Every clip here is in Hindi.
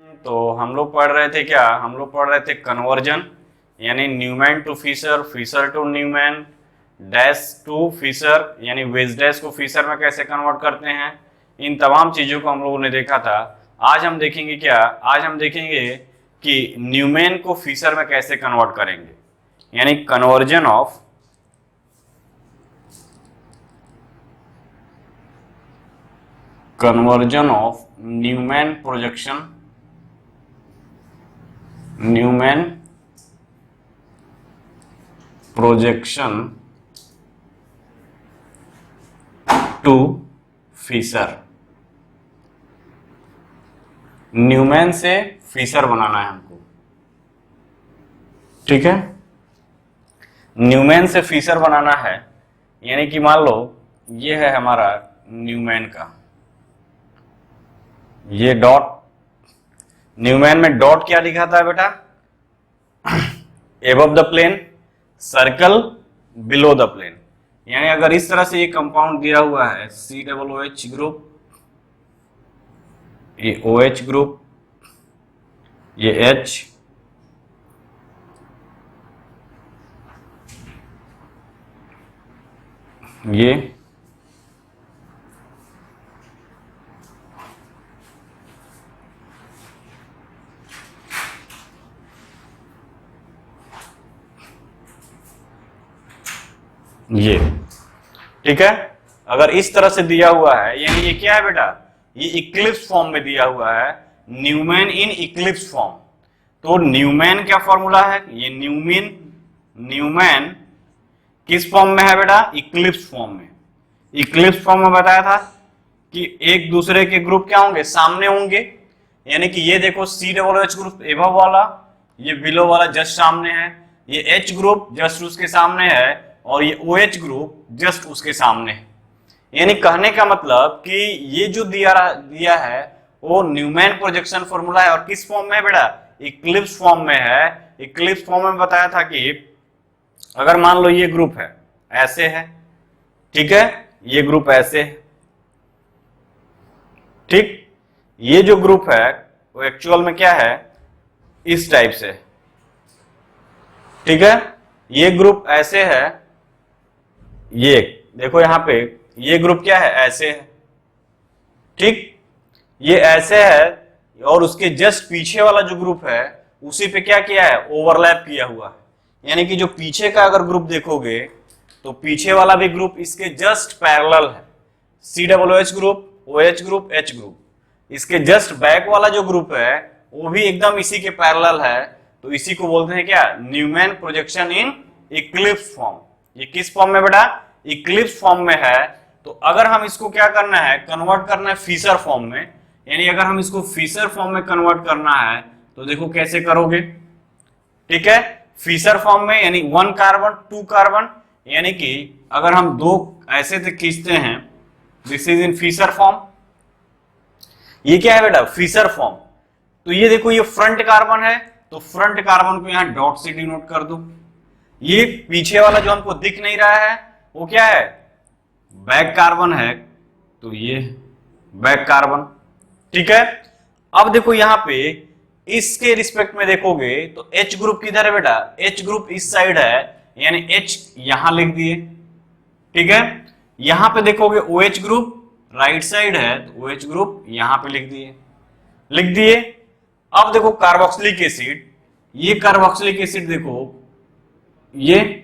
तो हम लोग पढ़ रहे थे क्या, हम लोग पढ़ रहे थे कन्वर्जन, यानी Newman to Fischer, Fischer to Newman, dash to Fischer, यानी वेज डैश को फिशर में कैसे कन्वर्ट करते हैं। इन तमाम चीज़ों को हम लोगों ने देखा था। आज हम देखेंगे क्या, आज हम देखेंगे कि न्यूमैन को फिशर में कैसे कन्वर्ट करेंगे, यानी conversion of Newman projection, Newman projection to Fischer. Newman से फिशर बनाना है हमको, ठीक है। न्यूमैन से फिशर बनाना है, यानी कि मान लो ये है हमारा न्यूमैन का, ये डॉट, न्यूमैन में डॉट क्या लिखा था बेटा, above the plane, circle below the plane. यानी अगर इस तरह से ये कंपाउंड दिया हुआ है COOH ग्रुप, ये OH ग्रुप, ये H, ये ठीक है। अगर इस तरह से दिया हुआ है, यानी ये क्या है बेटा, ये इक्लिप्स फॉर्म में दिया हुआ है, न्यूमैन इन इक्लिप्स फॉर्म। तो न्यूमैन क्या फॉर्मूला है, ये न्यूमैन किस फॉर्म में है बेटा, इक्लिप्स फॉर्म में। इक्लिप्स फॉर्म में बताया था कि एक दूसरे के ग्रुप क्या होंगे, सामने होंगे, यानी कि ये देखो COOH ग्रुप एबव वाला, ये बिलो वाला जस्ट सामने है, ये H ग्रुप जस्ट उसके सामने है, और ये OH ग्रुप जस्ट उसके सामने है। यानी कहने का मतलब कि ये जो दिया है वो न्यूमैन प्रोजेक्शन फॉर्मूला है, और किस फॉर्म में है बेटा, इक्लिप्स फॉर्म में है। इक्लिप्स फॉर्म में बताया था कि अगर मान लो ये ग्रुप है, ऐसे है, ठीक है, ये ग्रुप ऐसे है, ठीक, ये जो ग्रुप है वो एक्चुअल में क्या है, इस टाइप से, ठीक है, ये ग्रुप ऐसे है, ये देखो यहां पे ये ग्रुप क्या है, ऐसे है, ठीक, ये ऐसे है, और उसके जस्ट पीछे वाला जो ग्रुप है उसी पे क्या किया है, ओवरलैप किया हुआ है। यानी कि जो पीछे का अगर ग्रुप देखोगे तो पीछे वाला भी ग्रुप इसके जस्ट पैरेलल है, COOH group, OH group, H group. इसके जस्ट बैक वाला जो ग्रुप है वो भी एकदम इसी के पैरेलल है, तो इसी को बोलते हैं क्या, Newman projection in eclipse form. ये किस फॉर्म में बेटा, इक्लिप्स फॉर्म में है। तो अगर हम इसको क्या करना है, कन्वर्ट करना है फिशर फॉर्म में, यानी अगर हम इसको फिशर फॉर्म में कन्वर्ट करना है तो देखो कैसे करोगे, ठीक है। फिशर फॉर्म में यानी 1 कार्बन 2 कार्बन, यानी कि अगर हम दो ऐसे से खींचते हैं, this is in Fischer form. ये क्या है बेटा, फिशर फॉर्म। तो ये देखो ये फ्रंट कार्बन है, तो फ्रंट कार्बन को यहां डॉट से डिनोट कर दो। ये पीछे वाला जो हमको दिख नहीं रहा है वो क्या है, बैक कार्बन है, तो ये बैक कार्बन, ठीक है। अब देखो यहां पे इसके रिस्पेक्ट में देखोगे तो H ग्रुप किधर है बेटा, H ग्रुप इस साइड है, यानी H यहां लिख दिए, ठीक है। यहां पे देखोगे OH ग्रुप राइट साइड है, तो OH ग्रुप यहां पे लिख दिए। अब देखो कार्बोक्सिलिक एसिड, ये कार्बोक्सिलिक एसिड देखो, ये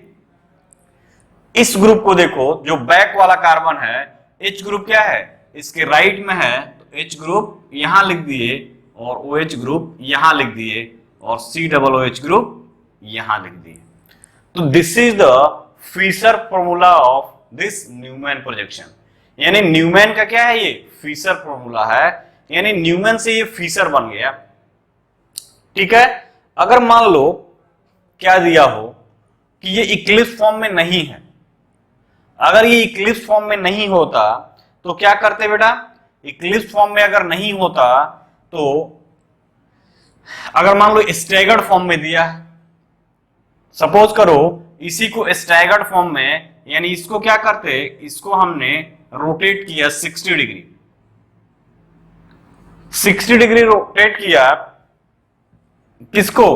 इस ग्रुप को देखो, जो बैक वाला कार्बन है, H ग्रुप क्या है, इसके राइट में है, तो H ग्रुप यहां लिख दिए, और OH ग्रुप यहां लिख दिए, और COOH ग्रुप यहां लिख दिए। तो this is the Fischer formula of this Newman projection. यानी न्यूमैन का क्या है, ये फिशर फॉर्मूला है, यानी न्यूमैन से ये फिशर बन गया, ठीक है। अगर मान लो क्या दिया हो कि ये इक्लिप्स फॉर्म में नहीं है, अगर ये इक्लिप्स फॉर्म में नहीं होता तो क्या करते बेटा, इक्लिप्स फॉर्म में अगर नहीं होता तो अगर मान लो स्टैगर्ड फॉर्म में दिया है, सपोज करो इसी को स्टैगर्ड फॉर्म में, यानी इसको क्या करते, इसको हमने रोटेट किया 60 डिग्री, 60 डिग्री रोटेट किया किसको,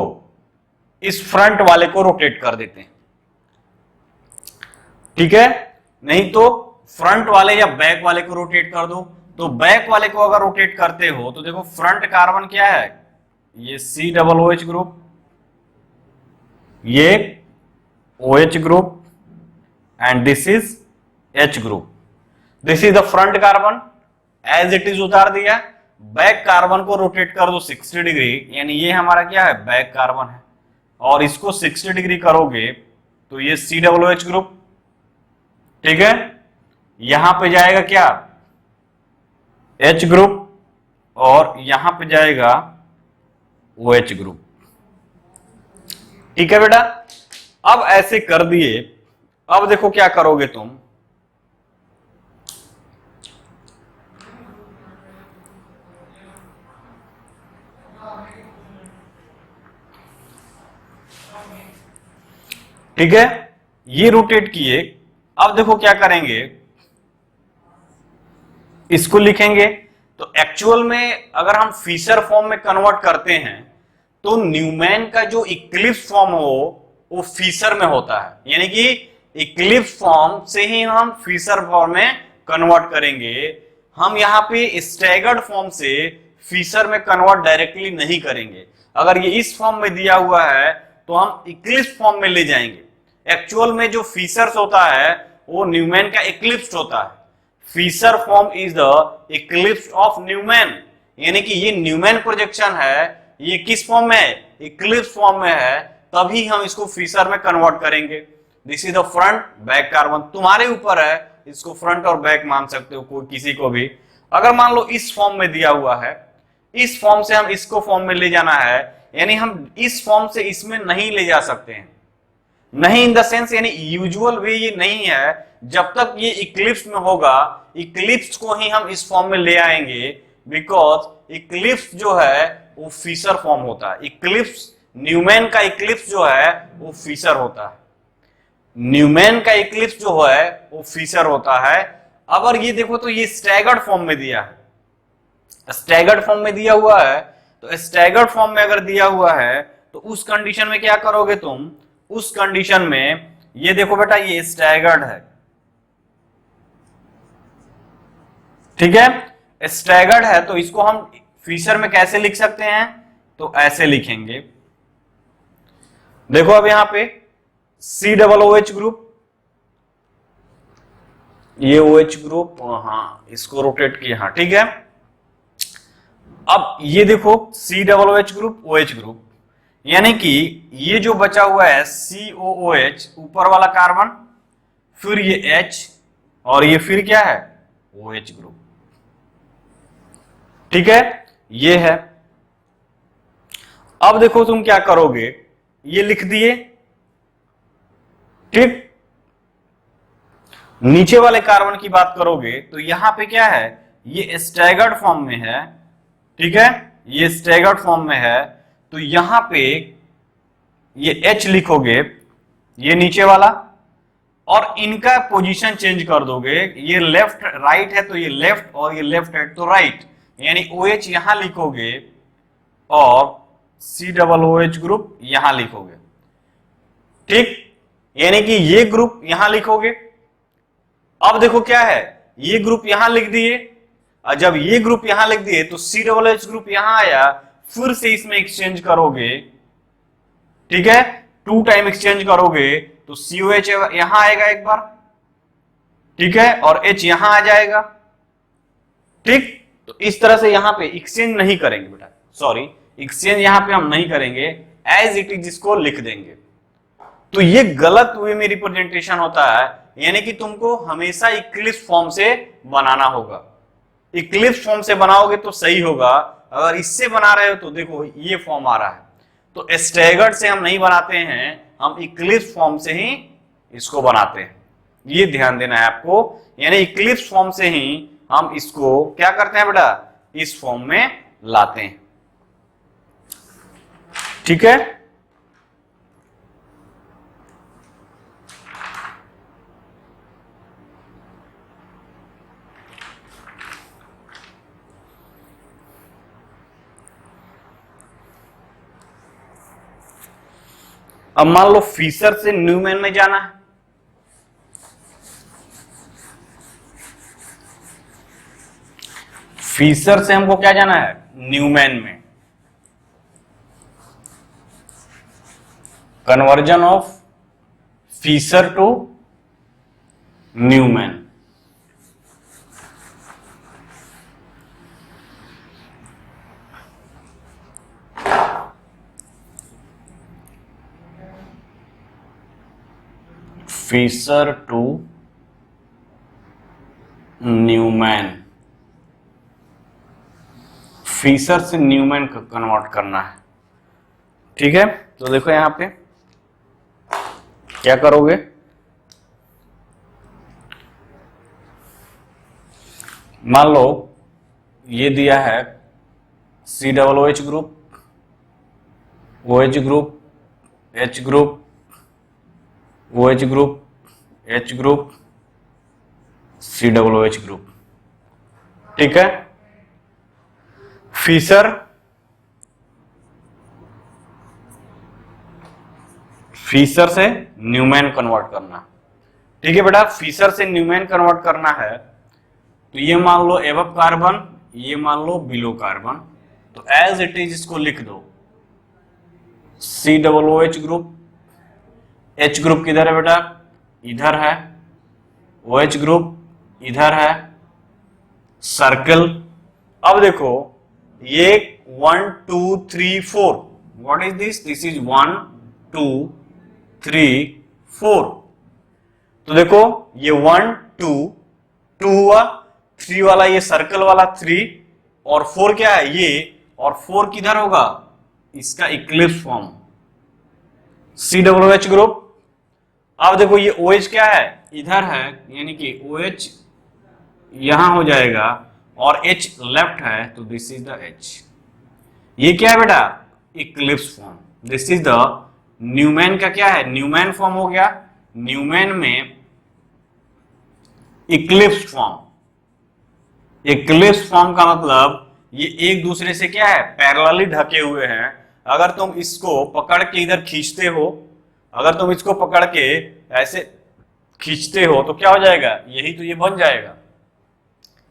इस फ्रंट वाले को रोटेट कर देते हैं, ठीक है। नहीं तो फ्रंट वाले या बैक वाले को रोटेट कर दो। तो बैक वाले को अगर रोटेट करते हो तो देखो फ्रंट कार्बन क्या है, ये COOH ग्रुप, ये OH group, and this is H group. This is the front carbon, as it is उतार दिया। बैक कार्बन को रोटेट कर दो 60 डिग्री, यानी ये हमारा क्या है, बैक कार्बन है, और इसको 60 डिग्री करोगे तो ये COOH ग्रुप, ठीक है। यहां पे जाएगा क्या, H ग्रुप, और यहां पे जाएगा OH ग्रुप, ठीक है बेटा। अब ऐसे कर दिए, अब देखो क्या करोगे तुम, ठीक है, ये रोटेट किए। अब देखो क्या करेंगे, इसको लिखेंगे। तो एक्चुअल में अगर हम फिशर फॉर्म में कन्वर्ट करते हैं तो न्यूमैन का जो इक्लिप्स फॉर्म हो वो फिशर में होता है, यानी कि इक्लिप्स फॉर्म से ही हम फिशर फॉर्म में कन्वर्ट करेंगे। हम यहाँ पे स्टैगर्ड फॉर्म से फिशर में कन्वर्ट डायरेक्टली नहीं करेंगे। अगर ये इस फॉर्म में दिया हुआ है तो हम इक्लिप्स फॉर्म में ले जाएंगे। एक्चुअल में जो फिशर्स होता है वो न्यूमैन का इक्लिप्स होता है। Fischer form is the eclipse of Newman, यानी कि ये न्यूमैन प्रोजेक्शन है, ये किस फॉर्म में है, इक्लिप्स फॉर्म में है, तभी हम इसको फिशर में कन्वर्ट करेंगे। This is the front back carbon, तुम्हारे ऊपर है, इसको फ्रंट और बैक मान सकते हो कोई किसी को भी। अगर मान लो इस फॉर्म में दिया हुआ है, इस फॉर्म से हम इसको फॉर्म में ले जाना है, यानी हम इस फॉर्म से इसमें नहीं ले जा सकते हैं। नहीं इन द सेंस, यानी यूजुअल वे ये नहीं है। जब तक ये इक्लिप्स में होगा, इक्लिप्स को ही हम इस फॉर्म में ले आएंगे, बिकॉज इक्लिप्स जो है वो फिशर फॉर्म होता है। इक्लिप्स, न्यूमैन का इक्लिप्स जो है वो फिशर होता है। न्यूमैन का इक्लिप्स जो है वो फिशर होता है। अगर ये देखो तो ये स्टैगर्ड फॉर्म में दिया है, स्टैगर्ड फॉर्म में दिया हुआ है। तो स्टैगर्ड फॉर्म में अगर दिया हुआ है तो उस कंडीशन में क्या करोगे तुम, उस कंडीशन में ये देखो बेटा ये स्टैगर्ड है, ठीक है, स्टैगर्ड है। तो इसको हम फिशर में कैसे लिख सकते हैं, तो ऐसे लिखेंगे। देखो अब यहां पे COOH ग्रुप, ये OH ग्रुप, हाँ इसको रोटेट किया, हाँ ठीक है। अब ये देखो COOH ग्रुप, OH ग्रुप, यानी कि ये जो बचा हुआ है COOH ऊपर वाला कार्बन, फिर ये H, और ये फिर क्या है OH ग्रुप, ठीक है, ये है। अब देखो तुम क्या करोगे, ये लिख दिए, ठीक। नीचे वाले कार्बन की बात करोगे तो यहां पे क्या है, ये स्टैगर्ड फॉर्म में है, ठीक है, ये स्टैगर्ड फॉर्म में है। तो यहां पे ये H लिखोगे, ये नीचे वाला, और इनका पोजीशन चेंज कर दोगे। ये लेफ्ट राइट है तो ये लेफ्ट, और ये लेफ्ट है तो राइट, यानी OH यहां लिखोगे और COOH ग्रुप यहां लिखोगे, ठीक, यानी कि ये ग्रुप यहां लिखोगे। अब देखो क्या है, ये ग्रुप यहां लिख दिए, और जब ये ग्रुप यहां लिख दिए तो COOH ग्रुप यहां आया, फिर से इसमें एक्सचेंज करोगे, ठीक है, 2 टाइम एक्सचेंज करोगे तो COH यहां आएगा एक बार, ठीक है, और H यहां आ जाएगा, ठीक। तो इस तरह से यहां पे एक्सचेंज नहीं करेंगे बेटा, सॉरी एक्सचेंज यहां पे हम नहीं करेंगे, एज इट इज इसको लिख देंगे। तो ये गलत वे में रिप्रेजेंटेशन होता है, यानी कि तुमको हमेशा इक्लिप्स फॉर्म से बनाना होगा। इक्लिप्स फॉर्म से बनाओगे तो सही होगा, अगर इससे बना रहे हो तो देखो ये फॉर्म आ रहा है। तो स्टैगर्ड से हम नहीं बनाते हैं, हम इक्लिप्स फॉर्म से ही इसको बनाते हैं, ये ध्यान देना है आपको। यानी इक्लिप्स फॉर्म से ही हम इसको क्या करते हैं बेटा, इस फॉर्म में लाते हैं, ठीक है। अब मान लो फिशर से न्यूमैन में जाना है, फिशर से हमको क्या जाना है, न्यूमैन में। Conversion of Fischer to Newman. Fischer to Newman, Fischer से न्यूमैन को कन्वर्ट करना है। ठीक है, तो देखो यहां पे क्या करोगे, मान लो ये दिया है COOH group, OH group, H group, OH group, H group, COOH group. ठीक है, फिशर से न्यूमैन कन्वर्ट करना। ठीक है बेटा, फिशर से न्यूमैन कन्वर्ट करना है, तो ये मान लो एबव कार्बन, ये मान लो बिलो कार्बन, तो एज इट इज इसको लिख दो COOH ग्रुप। H ग्रुप किधर है बेटा, इधर है, OH ग्रुप इधर है, सर्कल। अब देखो ये 1 2 3 4, what is this, this is 1 2 3 4। तो देखो ये 1 2 2 हुआ, 3 वाला ये सर्कल वाला 3, और 4 क्या है ये, और 4 किधर होगा, इसका इक्लिप्स फॉर्म COOH ग्रुप। अब देखो ये OH क्या है, इधर है, यानी कि OH यहां हो जाएगा और H लेफ्ट है, तो दिस इज द H। ये क्या है बेटा, eclipse form. This is the Newman का क्या है, न्यूमैन फॉर्म हो गया। न्यूमैन में इक्लिप्स फॉर्म, इक्लिप्स फॉर्म का मतलब ये एक दूसरे से क्या है, पैरेलली ढके हुए हैं। अगर तुम इसको पकड़ के इधर खींचते हो, अगर तुम इसको पकड़ के ऐसे खींचते हो तो क्या हो जाएगा, यही तो ये बन जाएगा।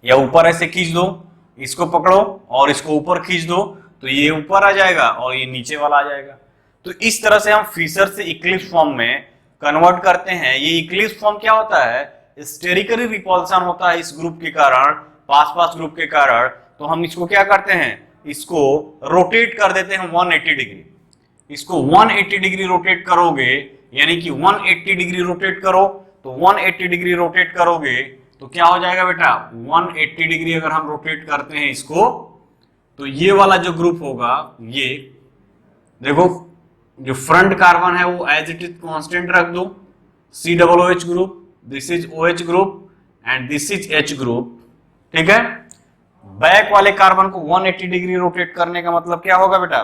या ऊपर ऐसे खींच दो, इसको पकड़ो और इसको ऊपर खींच दो, तो ये ऊपर आ जाएगा और ये नीचे वाला आ जाएगा। तो इस तरह से हम फिशर से इक्लिप्स फॉर्म में कन्वर्ट करते हैं। ये इक्लिप्स फॉर्म क्या होता है, स्टेरिकली रिपल्सन होता है इस ग्रुप के कारण, पास पास ग्रुप के कारण। तो हम इसको क्या करते हैं, इसको रोटेट कर देते हैं 180 डिग्री। इसको 180 डिग्री रोटेट करोगे, यानी कि 180 डिग्री रोटेट करो, तो 180 डिग्री रोटेट करोगे तो क्या हो जाएगा बेटा, 180 डिग्री अगर हम रोटेट करते हैं इसको, तो ये वाला जो ग्रुप होगा, ये देखो जो फ्रंट कार्बन है वो एज इट इज कांस्टेंट रख दो, COOH group, this is OH group and this is H group. ठीक है, बैक वाले कार्बन को 180 डिग्री रोटेट करने का मतलब क्या होगा बेटा,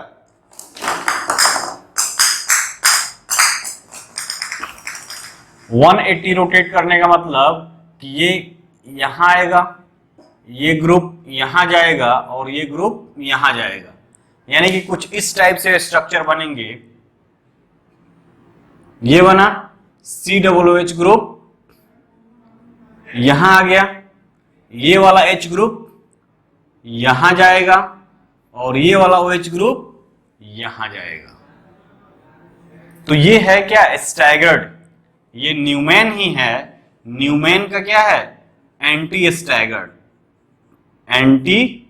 वन 180 रोटेट करने का मतलब कि ये यहां आएगा, ये ग्रुप यहां जाएगा और ये ग्रुप यहां जाएगा, यानी कि कुछ इस टाइप से स्ट्रक्चर बनेंगे। ये बना COOH ग्रुप, यहां आ गया, ये वाला H ग्रुप यहां जाएगा और ये वाला OH ग्रुप यहां जाएगा। तो ये है क्या, स्टैगर्ड। ये न्यूमैन ही है, न्यूमैन का क्या है, anti staggered, anti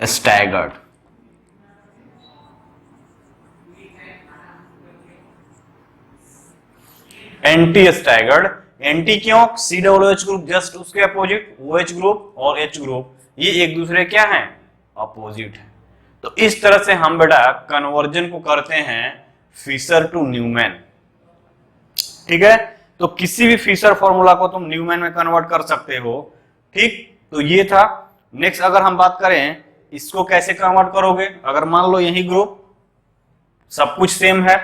staggered. Anti staggered, anti क्यों, COOH ग्रुप जस्ट उसके अपोजिट, OH ग्रुप और H ग्रुप ये एक दूसरे क्या हैं, अपोजिट है। तो इस तरह से हम बेटा कन्वर्जन को करते हैं फिशर टू न्यूमैन। ठीक है, तो किसी भी फिशर फॉर्मूला को तुम न्यूमैन में कन्वर्ट कर सकते हो। ठीक, तो ये था। नेक्स्ट अगर हम बात करें इसको कैसे कन्वर्ट करोगे, अगर मान लो यही ग्रुप सब कुछ सेम है,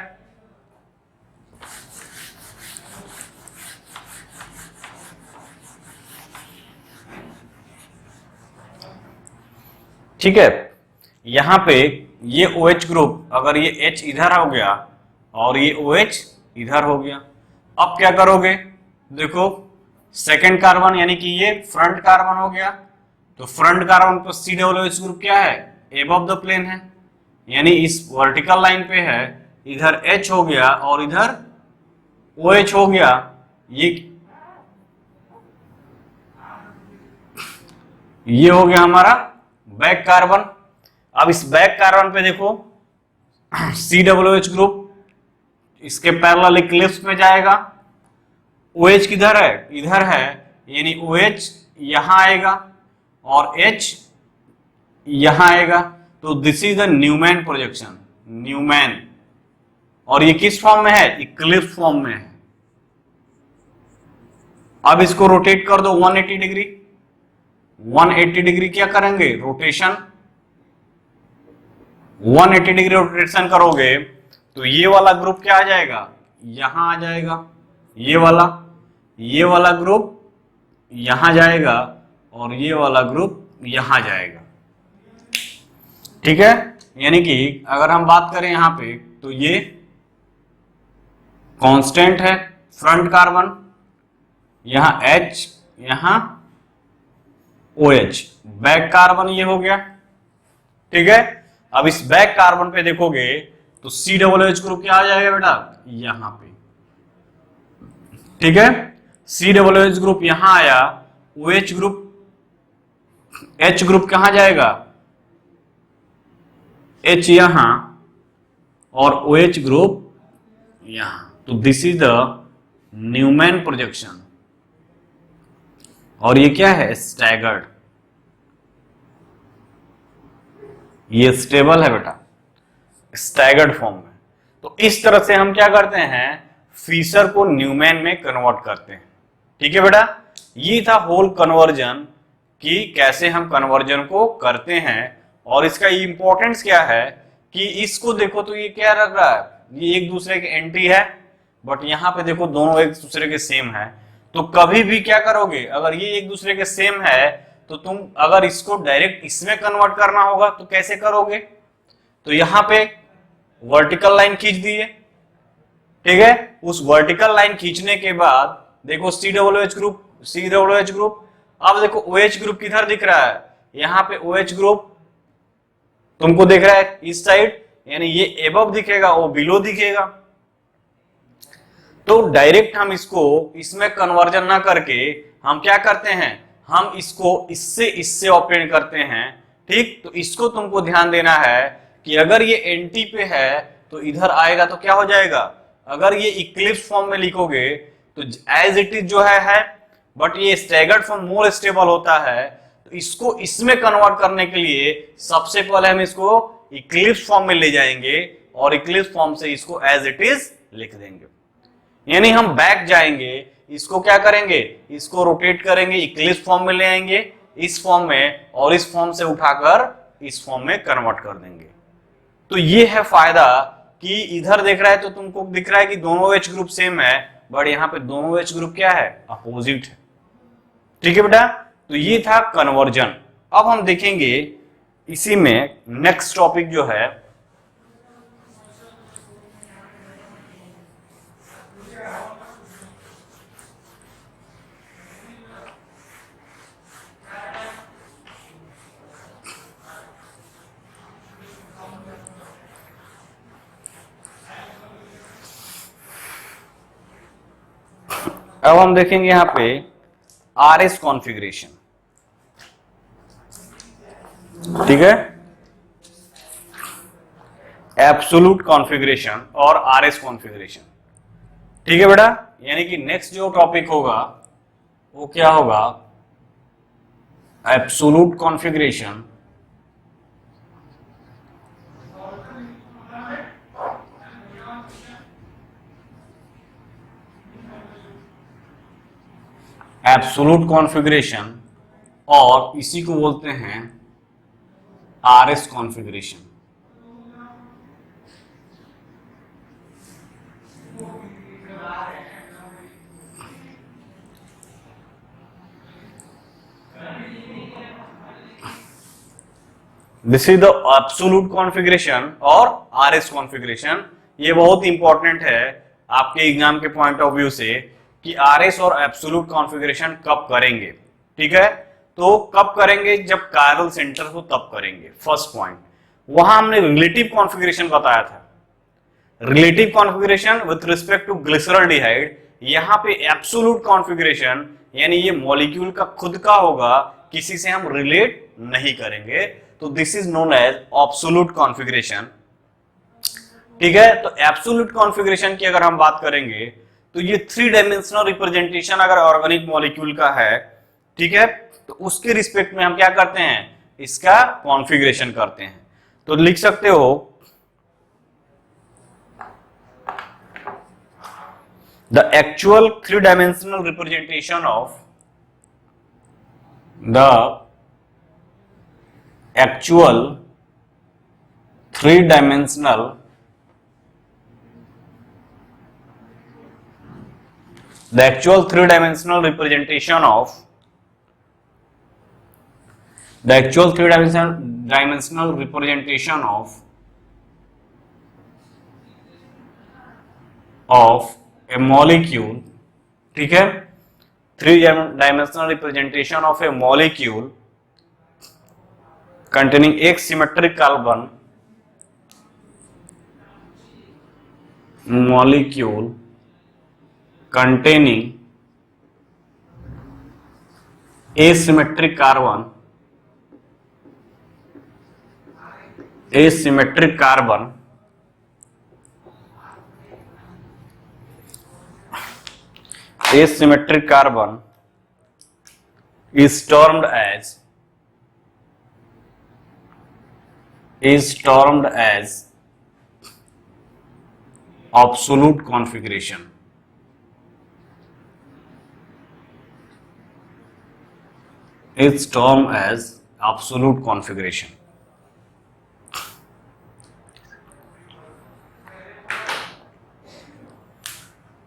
ठीक है, यहां पे ये OH ग्रुप, अगर ये H इधर हो गया और ये OH इधर हो गया, अब क्या करोगे? देखो सेकंड कार्बन यानी कि ये फ्रंट कार्बन हो गया, तो फ्रंट कार्बन पर COOH ग्रुप क्या है? एबव द प्लेन है, यानी इस वर्टिकल लाइन पे है, इधर H हो गया और इधर OH हो गया। ये हो गया हमारा बैक कार्बन। अब इस बैक कार्बन पे देखो COOH ग्रुप इसके पैरेलल इक्लिप्स में जाएगा। OH किधर है? इधर है, यानी OH यहां आएगा और H यहां आएगा, तो this is the Newman projection, Newman. और ये किस फॉर्म में है? इक्लिप्स फॉर्म में है। अब इसको रोटेट कर दो 180 डिग्री। 180 डिग्री क्या करेंगे? रोटेशन। 180 डिग्री रोटेशन करोगे तो ये वाला ग्रुप क्या आ जाएगा? यहां आ जाएगा। ये वाला ग्रुप यहां जाएगा और ये वाला ग्रुप यहां जाएगा। ठीक है, यानी कि अगर हम बात करें यहां पे तो ये कांस्टेंट है फ्रंट कार्बन, यहां H, यहां OH, बैक कार्बन ये हो गया। ठीक है, अब इस बैक कार्बन पे देखोगे तो COOH ग्रुप क्या आ जाएगा बेटा? यहां पे। ठीक है, COOH ग्रुप यहां आया, OH ग्रुप, H ग्रुप कहां जाएगा? H यहां और OH ग्रुप यहां, तो this is the Newman projection. और ये क्या है? स्टैगर्ड। ये स्टेबल है बेटा, स्टैगर्ड फॉर्म में। तो इस तरह से हम क्या करते हैं? फीचर को न्यूमैन में कन्वर्ट करते हैं। ठीक है बेटा, ये था होल कन्वर्जन कि कैसे हम कन्वर्जन को करते हैं। और इसका इंपॉर्टेंस क्या है कि इसको देखो तो ये क्या लग रहा है? ये एक दूसरे के एंटी है, बट यहां पे देखो दोनों एक दूसरे के सेम है। तो कभी भी क्या करोगे? अगर ये एक दूसरे के सेम है तो तुम अगर इसको डायरेक्ट इसमें कन्वर्ट करना होगा तो कैसे करोगे? तो यहां पे वर्टिकल लाइन खींच दिए। ठीक है, उस वर्टिकल लाइन खींचने के बाद देखो COOH ग्रुप। अब देखो OH ग्रुप किधर दिख रहा है? यहां पे OH ग्रुप तुमको दिख रहा है इस साइड, यानी ये एबव दिखेगा, वो बिलो दिखेगा। तो डायरेक्ट हम इसको इसमें कन्वर्जन ना करके हम क्या करते हैं? हम इसको इससे ऑपरेट करते हैं। ठीक, तो इसको तुमको ध्यान देना है कि अगर ये एंटी पे है तो इधर आएगा तो क्या हो जाएगा? अगर ये इक्लिप्स फॉर्म में लिखोगे तो एज इट इज जो है, बट ये स्टैगर्ड फॉर्म मोर स्टेबल होता है। तो इसको इसमें कन्वर्ट करने के लिए सबसे पहले हम इसको इक्लिप्स फॉर्म में ले जाएंगे और इक्लिप्स फॉर्म से इसको एज इट इज लिख देंगे। यानी हम बैक जाएंगे, इसको क्या करेंगे? इसको रोटेट करेंगे, इक्लिप्स फॉर्म में ले आएंगे इस फॉर्म में, और इस फॉर्म से उठाकर इस फॉर्म में कन्वर्ट कर देंगे। तो ये है फायदा कि इधर देख रहा है तो तुमको दिख रहा है कि दोनों OH ग्रुप सेम है, बट यहाँ पे दोनों OH ग्रुप क्या है? अपोजिट है। ठीक है बेटा, तो ये था कन्वर्जन। अब हम देखेंगे इसी में नेक्स्ट टॉपिक जो है अब हम देखेंगे यहां पे RS कॉन्फ़िगरेशन। ठीक है, एब्सोल्यूट कॉन्फ़िगरेशन और RS कॉन्फ़िगरेशन। ठीक है बेटा, यानी कि नेक्स्ट जो टॉपिक होगा वो क्या होगा? एब्सोल्यूट कॉन्फ़िगरेशन और इसी को बोलते हैं RS configuration. This is the absolute configuration और आरएस कॉन्फ़िगरेशन। ये बहुत इंपॉर्टेंट है आपके एग्जाम के पॉइंट ऑफ व्यू से कि आरएस और एब्सोल्यूट कॉन्फ़िगरेशन कब करेंगे। ठीक है, तो कब करेंगे, जब कायरल सेंटर हो तब करेंगे। फर्स्ट पॉइंट, वहां हमने रिलेटिव कॉन्फ़िगरेशन बताया था। Relative configuration with respect to glyceraldehyde, यहां पे एब्सोल्यूट कॉन्फ़िगरेशन यानी ये मॉलिक्यूल का खुद का होगा, किसी से हम रिलेट नहीं करेंगे, तो this is known as absolute configuration. ठीक है, तो एब्सोल्यूट कॉन्फ़िगरेशन की अगर हम बात करेंगे तो ये 3 डायमेंशनल रिप्रेजेंटेशन अगर ऑर्गेनिक मॉलिक्यूल का है, ठीक है, तो उसके रिस्पेक्ट में हम क्या करते हैं, इसका कॉन्फ़िगरेशन करते हैं। तो लिख सकते हो the actual 3-dimensional representation of the actual 3-dimensional representation of a molecule, ठीक है, 3-dimensional representation of a molecule containing एक symmetric carbon, molecule containing asymmetric carbon, asymmetric carbon is termed as absolute configuration. Is termed as absolute configuration.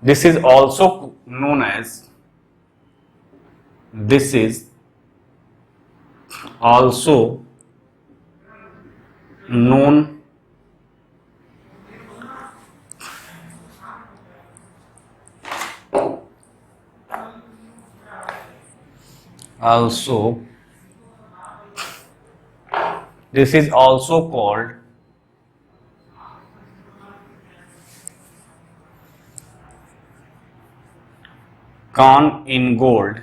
This is also known as known this is also called Kahn-Ingold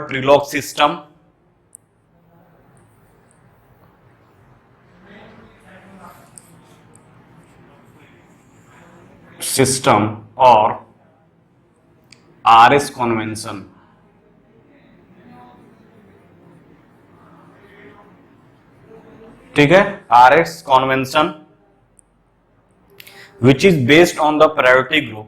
Prelog system और RS convention। ठीक है, RS convention which is based on the priority group,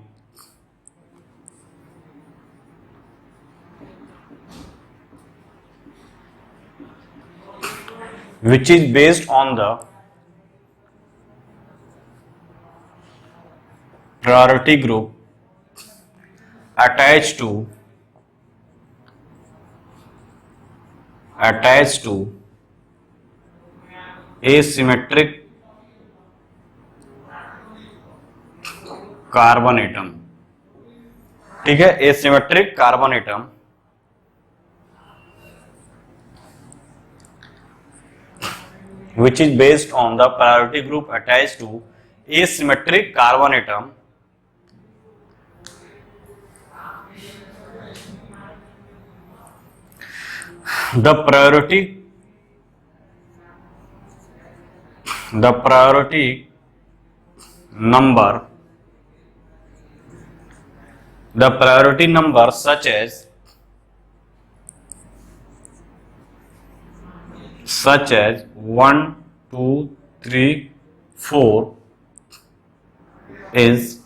which is based on the priority group attached to asymmetric carbon atom. ठीक है, asymmetric carbon atom which is based on the priority group attached to asymmetric carbon atom the priority number such as 1 2 3 4 is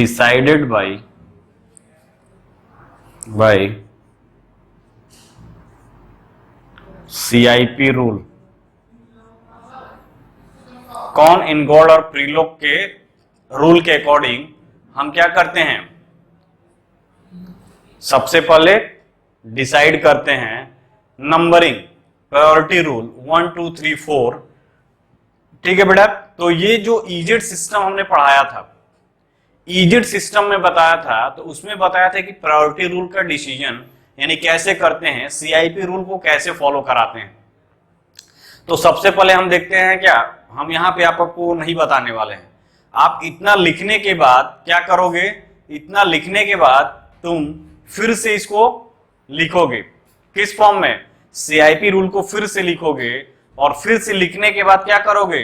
decided by CIP rule. Cahn Ingold और प्रीलोग के रूल के अकॉर्डिंग हम क्या करते हैं, सबसे पहले डिसाइड करते हैं नंबरिंग, प्रायोरिटी रूल 1 2 3 4। ठीक है बेटा, तो ये जो इजेड सिस्टम हमने पढ़ाया था, इजेड सिस्टम में बताया था, तो उसमें बताया था कि प्रायोरिटी रूल का डिसीजन यानी कैसे करते हैं, सीआईपी रूल को कैसे फॉलो कराते हैं। तो सबसे पहले हम देखते हैं, क्या हम यहाँ पे आपको नहीं बताने वाले हैं। आप इतना लिखने के बाद क्या करोगे, इतना लिखने के बाद तुम फिर से इसको लिखोगे, किस फॉर्म में, सीआईपी रूल को फिर से लिखोगे, और फिर से लिखने के बाद क्या करोगे,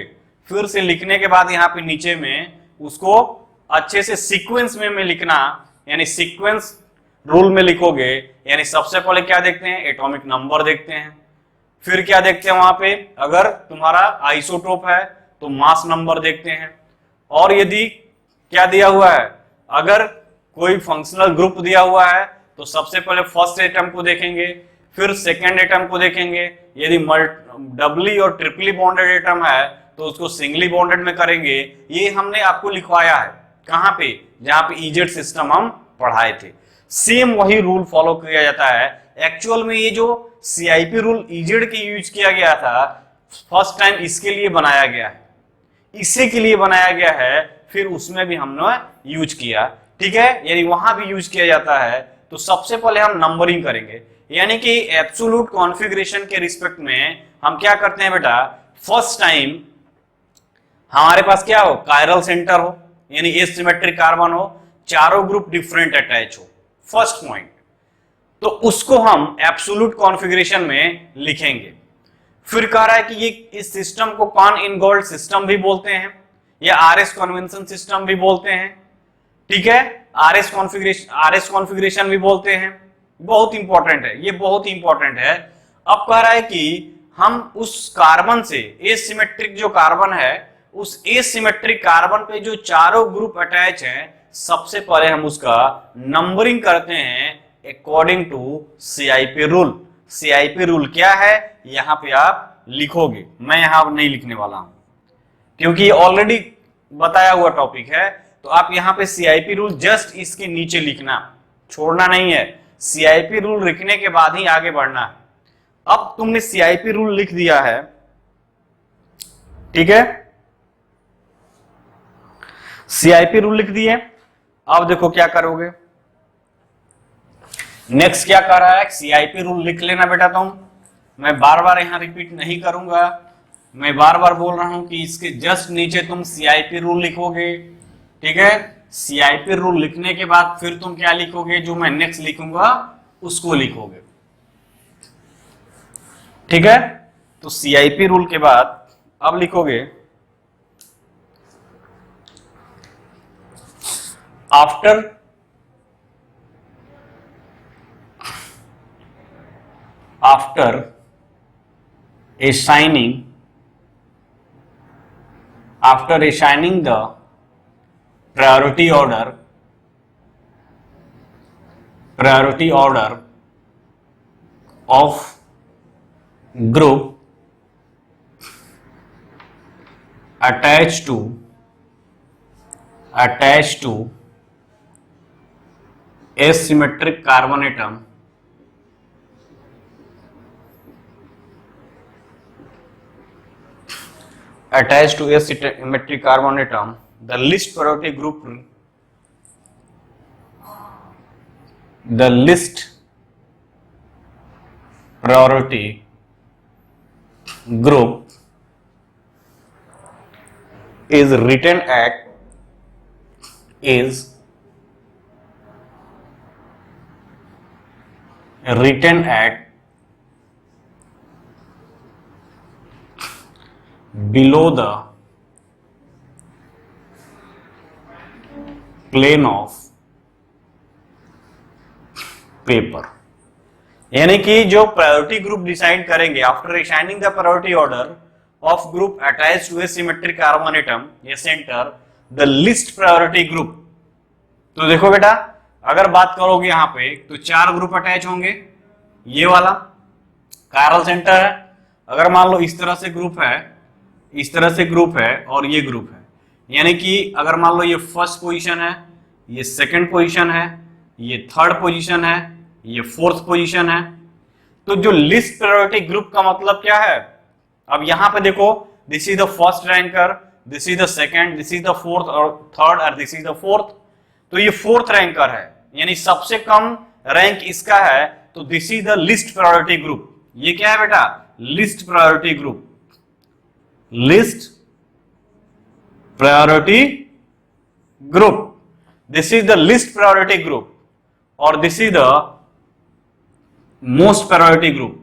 फिर से लिखने के बाद यहाँ पे नीचे में उसको अच्छे से सीक्वेंस में लिखना, यानी सीक्वेंस रूल में लिखोगे। यानी सबसे पहले क्या देखते हैं, एटॉमिक नंबर देखते हैं, फिर क्या देखते हैं वहां पे, अगर तुम्हारा आइसोटोप है तो मास नंबर देखते हैं, और यदि क्या दिया हुआ है, अगर कोई फंक्शनल ग्रुप दिया हुआ है तो सबसे पहले फर्स्ट एटम को देखेंगे, फिर सेकेंड एटम को देखेंगे, यदि डबली और ट्रिपली बॉन्डेड एटम है तो उसको सिंगली बॉन्डेड में करेंगे। ये हमने आपको लिखवाया है कहां पे, जहां पे इजेड सिस्टम हम पढ़ाए थे। सेम वही रूल फॉलो किया जाता है। एक्चुअल में ये जो सीआईपी रूल इजेड के यूज किया गया था, फर्स्ट टाइम इसके लिए बनाया गया है, इसी के लिए बनाया गया है, फिर उसमें भी हमने यूज किया। ठीक है, यानी वहां भी यूज किया जाता है। तो सबसे पहले हम नंबरिंग करेंगे, यानी कि एब्सोल्यूट कॉन्फ़िगरेशन के रिस्पेक्ट में हम क्या करते हैं बेटा, फर्स्ट टाइम हमारे पास क्या हो, कायरल सेंटर हो, यानी एसिमेट्रिक कार्बन हो, चारों ग्रुप डिफरेंट अटैच हो, फर्स्ट पॉइंट, तो उसको हम एब्सोल्यूट कॉन्फ़िगरेशन में लिखेंगे। फिर कह रहा है कि ये इस सिस्टम को कॉन इनगोल्ड सिस्टम भी बोलते हैं, या आरएस कन्वेंशन सिस्टम भी बोलते हैं। ठीक है, आरएस कॉन्फ़िगरेशन भी बोलते हैं। बहुत इंपॉर्टेंट है, ये बहुत इंपॉर्टेंट है। अब कह रहा है कि हम उस कार्बन से, एसिमेट्रिक जो कार्बन है, उस एसिमेट्रिक कार्बन पे जो चारों ग्रुप अटैच हैं, सबसे पहले हम उसका नंबरिंग करते हैं according to CIP rule. CIP rule क्या है, यहां पे आप लिखोगे, मैं यहां नहीं लिखने वाला हूं क्योंकि ऑलरेडी बताया हुआ टॉपिक है। तो आप यहां पे सीआईपी रूल जस्ट इसके नीचे लिखना, छोड़ना नहीं है। सीआईपी रूल लिखने के बाद ही आगे बढ़ना है। अब तुमने सीआईपी रूल लिख दिया है, ठीक है, सीआईपी रूल लिख दिए। अब देखो क्या करोगे, नेक्स्ट क्या कर रहा है, सीआईपी रूल लिख लेना बेटा तुम। मैं बार बार यहां रिपीट नहीं करूंगा, मैं बार बार बोल रहा हूं कि इसके जस्ट नीचे तुम सीआईपी रूल लिखोगे। ठीक है, सीआईपी रूल लिखने के बाद फिर तुम क्या लिखोगे, जो मैं नेक्स्ट लिखूंगा उसको लिखोगे। ठीक है, तो सीआईपी रूल के बाद अब लिखोगे after assigning the priority order of group attached to asymmetric carbon atom attached to asymmetric carbon atom, the list priority group is written at below the plane of paper। यानी कि जो प्रायोरिटी ग्रुप डिसाइड करेंगे after assigning the priority order of group attached to asymmetric carbon atom या centre the least priority group. तो देखो बेटा, अगर बात करोगे यहां पे तो चार ग्रुप अटैच होंगे, ये वाला कायरल सेंटर है। अगर मान लो इस तरह से ग्रुप है, इस तरह से ग्रुप है और ये ग्रुप है, यानी कि अगर मान लो ये फर्स्ट पोजीशन है, ये सेकंड पोजीशन है, ये थर्ड पोजीशन है, ये फोर्थ पोजीशन है। तो जो लिस्ट प्रायोरिटी ग्रुप का मतलब क्या है, अब यहां पे देखो, this is the first ranker, this is the second, this is the fourth और थर्ड, और दिस इज द फोर्थ। तो ये फोर्थ रैंकर है, यानी सबसे कम रैंक इसका है, तो this is the least priority group. ये क्या है बेटा, least priority group, least priority group. This is the least priority group और this is the most priority group.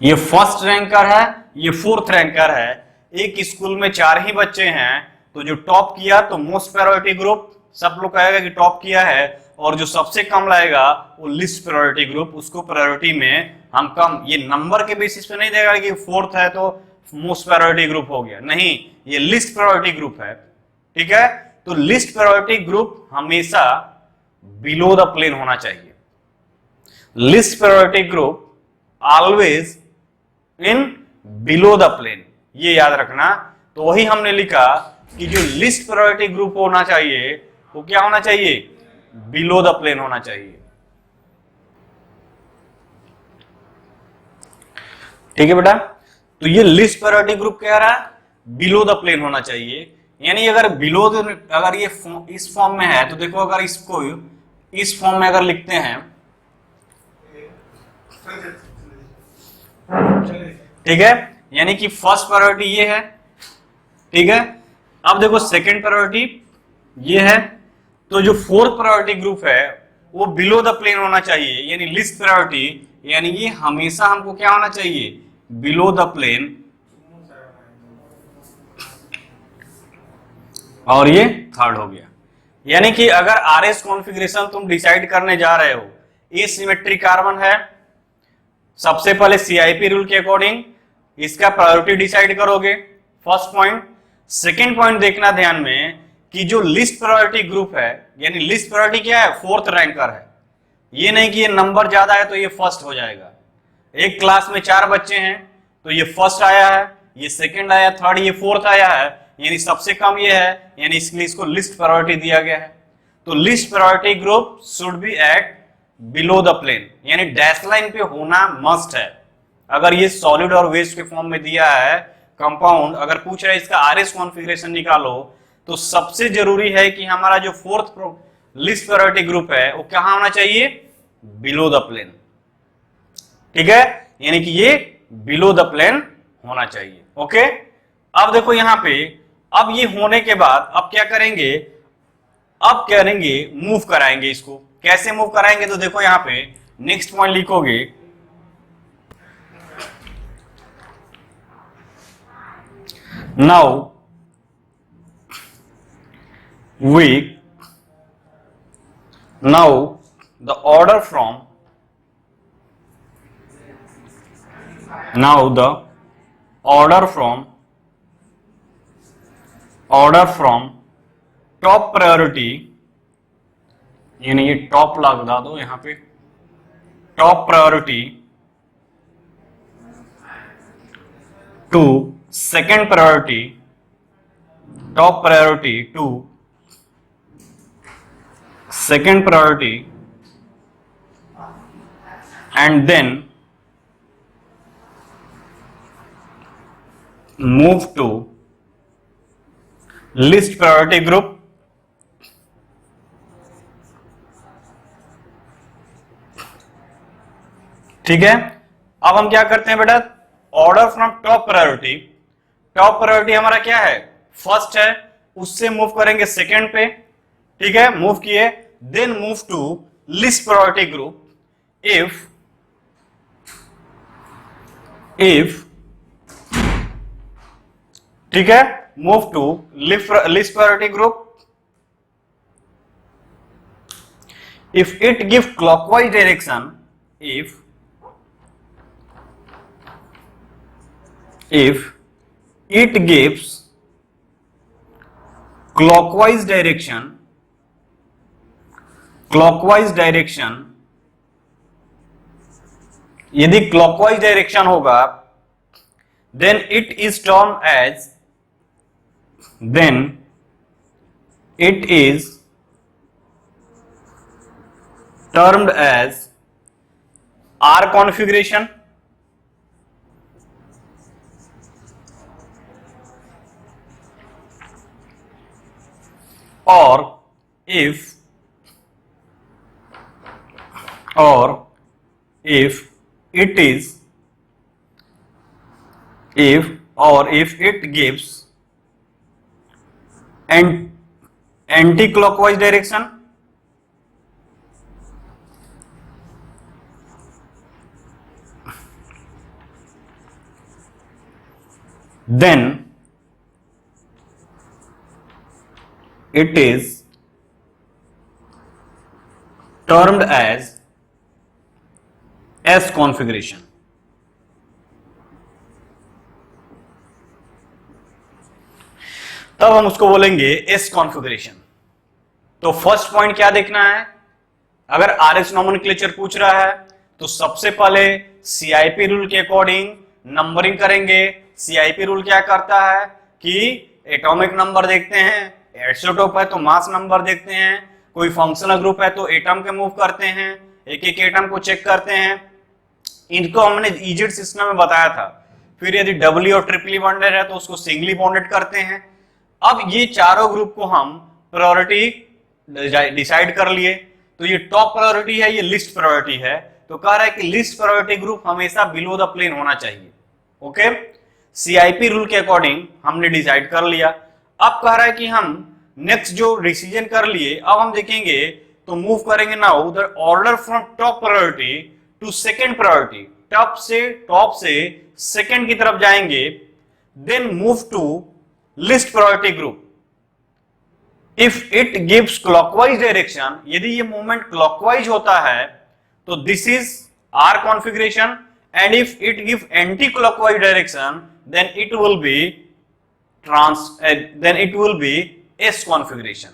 ये फर्स्ट रैंकर है, ये फोर्थ रैंकर है। एक स्कूल में 4 ही बच्चे हैं, तो जो टॉप किया तो मोस्ट प्रायोरिटी ग्रुप, सब लोग कहेगा कि टॉप किया है, और जो सबसे कम लाएगा वो लिस्ट प्रायोरिटी ग्रुप, उसको प्रायोरिटी में हम कम, ये नंबर के बेसिस पे नहीं देगा कि फोर्थ है तो मोस्ट प्रायोरिटी ग्रुप हो गया, नहीं, ये लिस्ट प्रायोरिटी ग्रुप है। ठीक है, तो लिस्ट प्रायोरिटी ग्रुप हमेशा बिलो द प्लेन होना चाहिए। Least priority group always in below the plane, ये याद रखना। तो वही हमने लिखा कि जो लिस्ट प्रायोरिटी ग्रुप होना चाहिए वो क्या होना चाहिए, बिलो द प्लेन होना चाहिए। ठीक है बेटा, तो ये लिस्ट प्रायोरिटी ग्रुप कह रहा है बिलो द प्लेन होना चाहिए, यानी अगर बिलो, अगर ये इस फॉर्म में है तो देखो, अगर इसको इस फॉर्म में अगर लिखते हैं, ठीक है, यानी कि फर्स्ट प्रायोरिटी ये है, ठीक है। अब देखो सेकंड प्रायोरिटी ये है, तो जो फोर्थ प्रायोरिटी ग्रुप है वो बिलो द प्लेन होना चाहिए, यानी लिस्ट प्रायोरिटी, यानी ये हमेशा हमको क्या होना चाहिए, बिलो द प्लेन, और ये थर्ड हो गया। यानी कि अगर आरएस कॉन्फ़िगरेशन तुम डिसाइड करने जा रहे हो, एसिमेट्रिक कार्बन है, सबसे पहले सीआईपी रूल के अकॉर्डिंग इसका प्रायोरिटी डिसाइड करोगे, फर्स्ट पॉइंट। सेकंड पॉइंट देखना ध्यान में कि जो लिस्ट प्रायोरिटी ग्रुप है, यानी लिस्ट प्रायोरिटी क्या है, फोर्थ रैंकर है, ये नहीं कि ये नंबर ज्यादा है तो ये फर्स्ट हो जाएगा। एक क्लास में 4 बच्चे हैं तो ये फर्स्ट आया है, ये सेकंड आया, थर्ड, ये फोर्थ आया है, यानी सबसे कम ये है, यानी इसलिए इसको लिस्ट प्रायोरिटी दिया गया है। तो least priority group should be at below the plane, यानी डैश लाइन पे होना मस्ट है। अगर ये सॉलिड और वेस्ट के फॉर्म में दिया है कंपाउंड, अगर पूछ रहा है इसका आरएस कॉन्फ़िगरेशन निकालो, तो सबसे जरूरी है कि हमारा जो फोर्थ लिस्ट प्रायोरिटी ग्रुप है वो कहां होना चाहिए, बिलो द प्लेन। ठीक है, यानी कि ये बिलो द प्लेन होना चाहिए। ओके, अब देखो यहां पे, अब ये होने के बाद अब क्या करेंगे, अब करेंगे मूव कराएंगे इसको। कैसे मूव कराएंगे, तो देखो यहां पे नेक्स्ट पॉइंट लिखोगे, now the order from, now the order from top priority, यानी ये टॉप लगा दो यहां पे, top priority to second priority, top priority to second priority, and then move to least priority group. ठीक है, अब हम क्या करते हैं बेटा, order from top priority, top priority हमारा क्या है, फर्स्ट है, उससे मूव करेंगे सेकंड पे। ठीक है, मूव किए, then move to least priority group. If ठीक है, move to least priority group if it gives clockwise direction, if it gives clockwise direction, यदि clockwise direction होगा, then it is termed as then it is termed as R configuration, or if it is if it gives an anti-clockwise direction, then it is termed as S configuration. तब हम उसको बोलेंगे एस कॉन्फ़िगरेशन। तो फर्स्ट पॉइंट क्या देखना है, अगर आरएस नॉमेनक्लेचर पूछ रहा है तो सबसे पहले सीआईपी रूल के अकॉर्डिंग नंबरिंग करेंगे। सीआईपी रूल क्या करता है कि एटॉमिक नंबर देखते हैं, आइसोटोप है तो मास नंबर देखते हैं, कोई फंक्शनल ग्रुप है तो एटम के मूव करते हैं, एक एक एटम को चेक करते हैं। इनको हमने इजिट सिस्टम में बताया था। फिर यदि डबली और ट्रिपली बॉन्डेड है तो उसको सिंगली बॉन्डेड करते हैं। अब ये चारों ग्रुप को हम प्रायोरिटी डिसाइड कर लिए। तो ये टॉप प्रायोरिटी है, ये लिस्ट प्रायोरिटी है। तो कह रहा है कि लिस्ट प्रायोरिटी ग्रुप हमेशा बिलो द प्लेन होना चाहिए। ओके, सीआईपी रूल के अकॉर्डिंग हमने डिसाइड कर लिया। अब कह रहा है कि हम नेक्स्ट जो डिसीजन कर लिए, अब हम देखेंगे तो मूव करेंगे now the order from top priority to second priority. Top से सेकेंड की तरफ जाएंगे, then move to least priority group. If it gives clockwise direction, यदि ये मूवमेंट क्लॉकवाइज होता है तो this is R configuration, and if it give anti clockwise direction then it will be S configuration.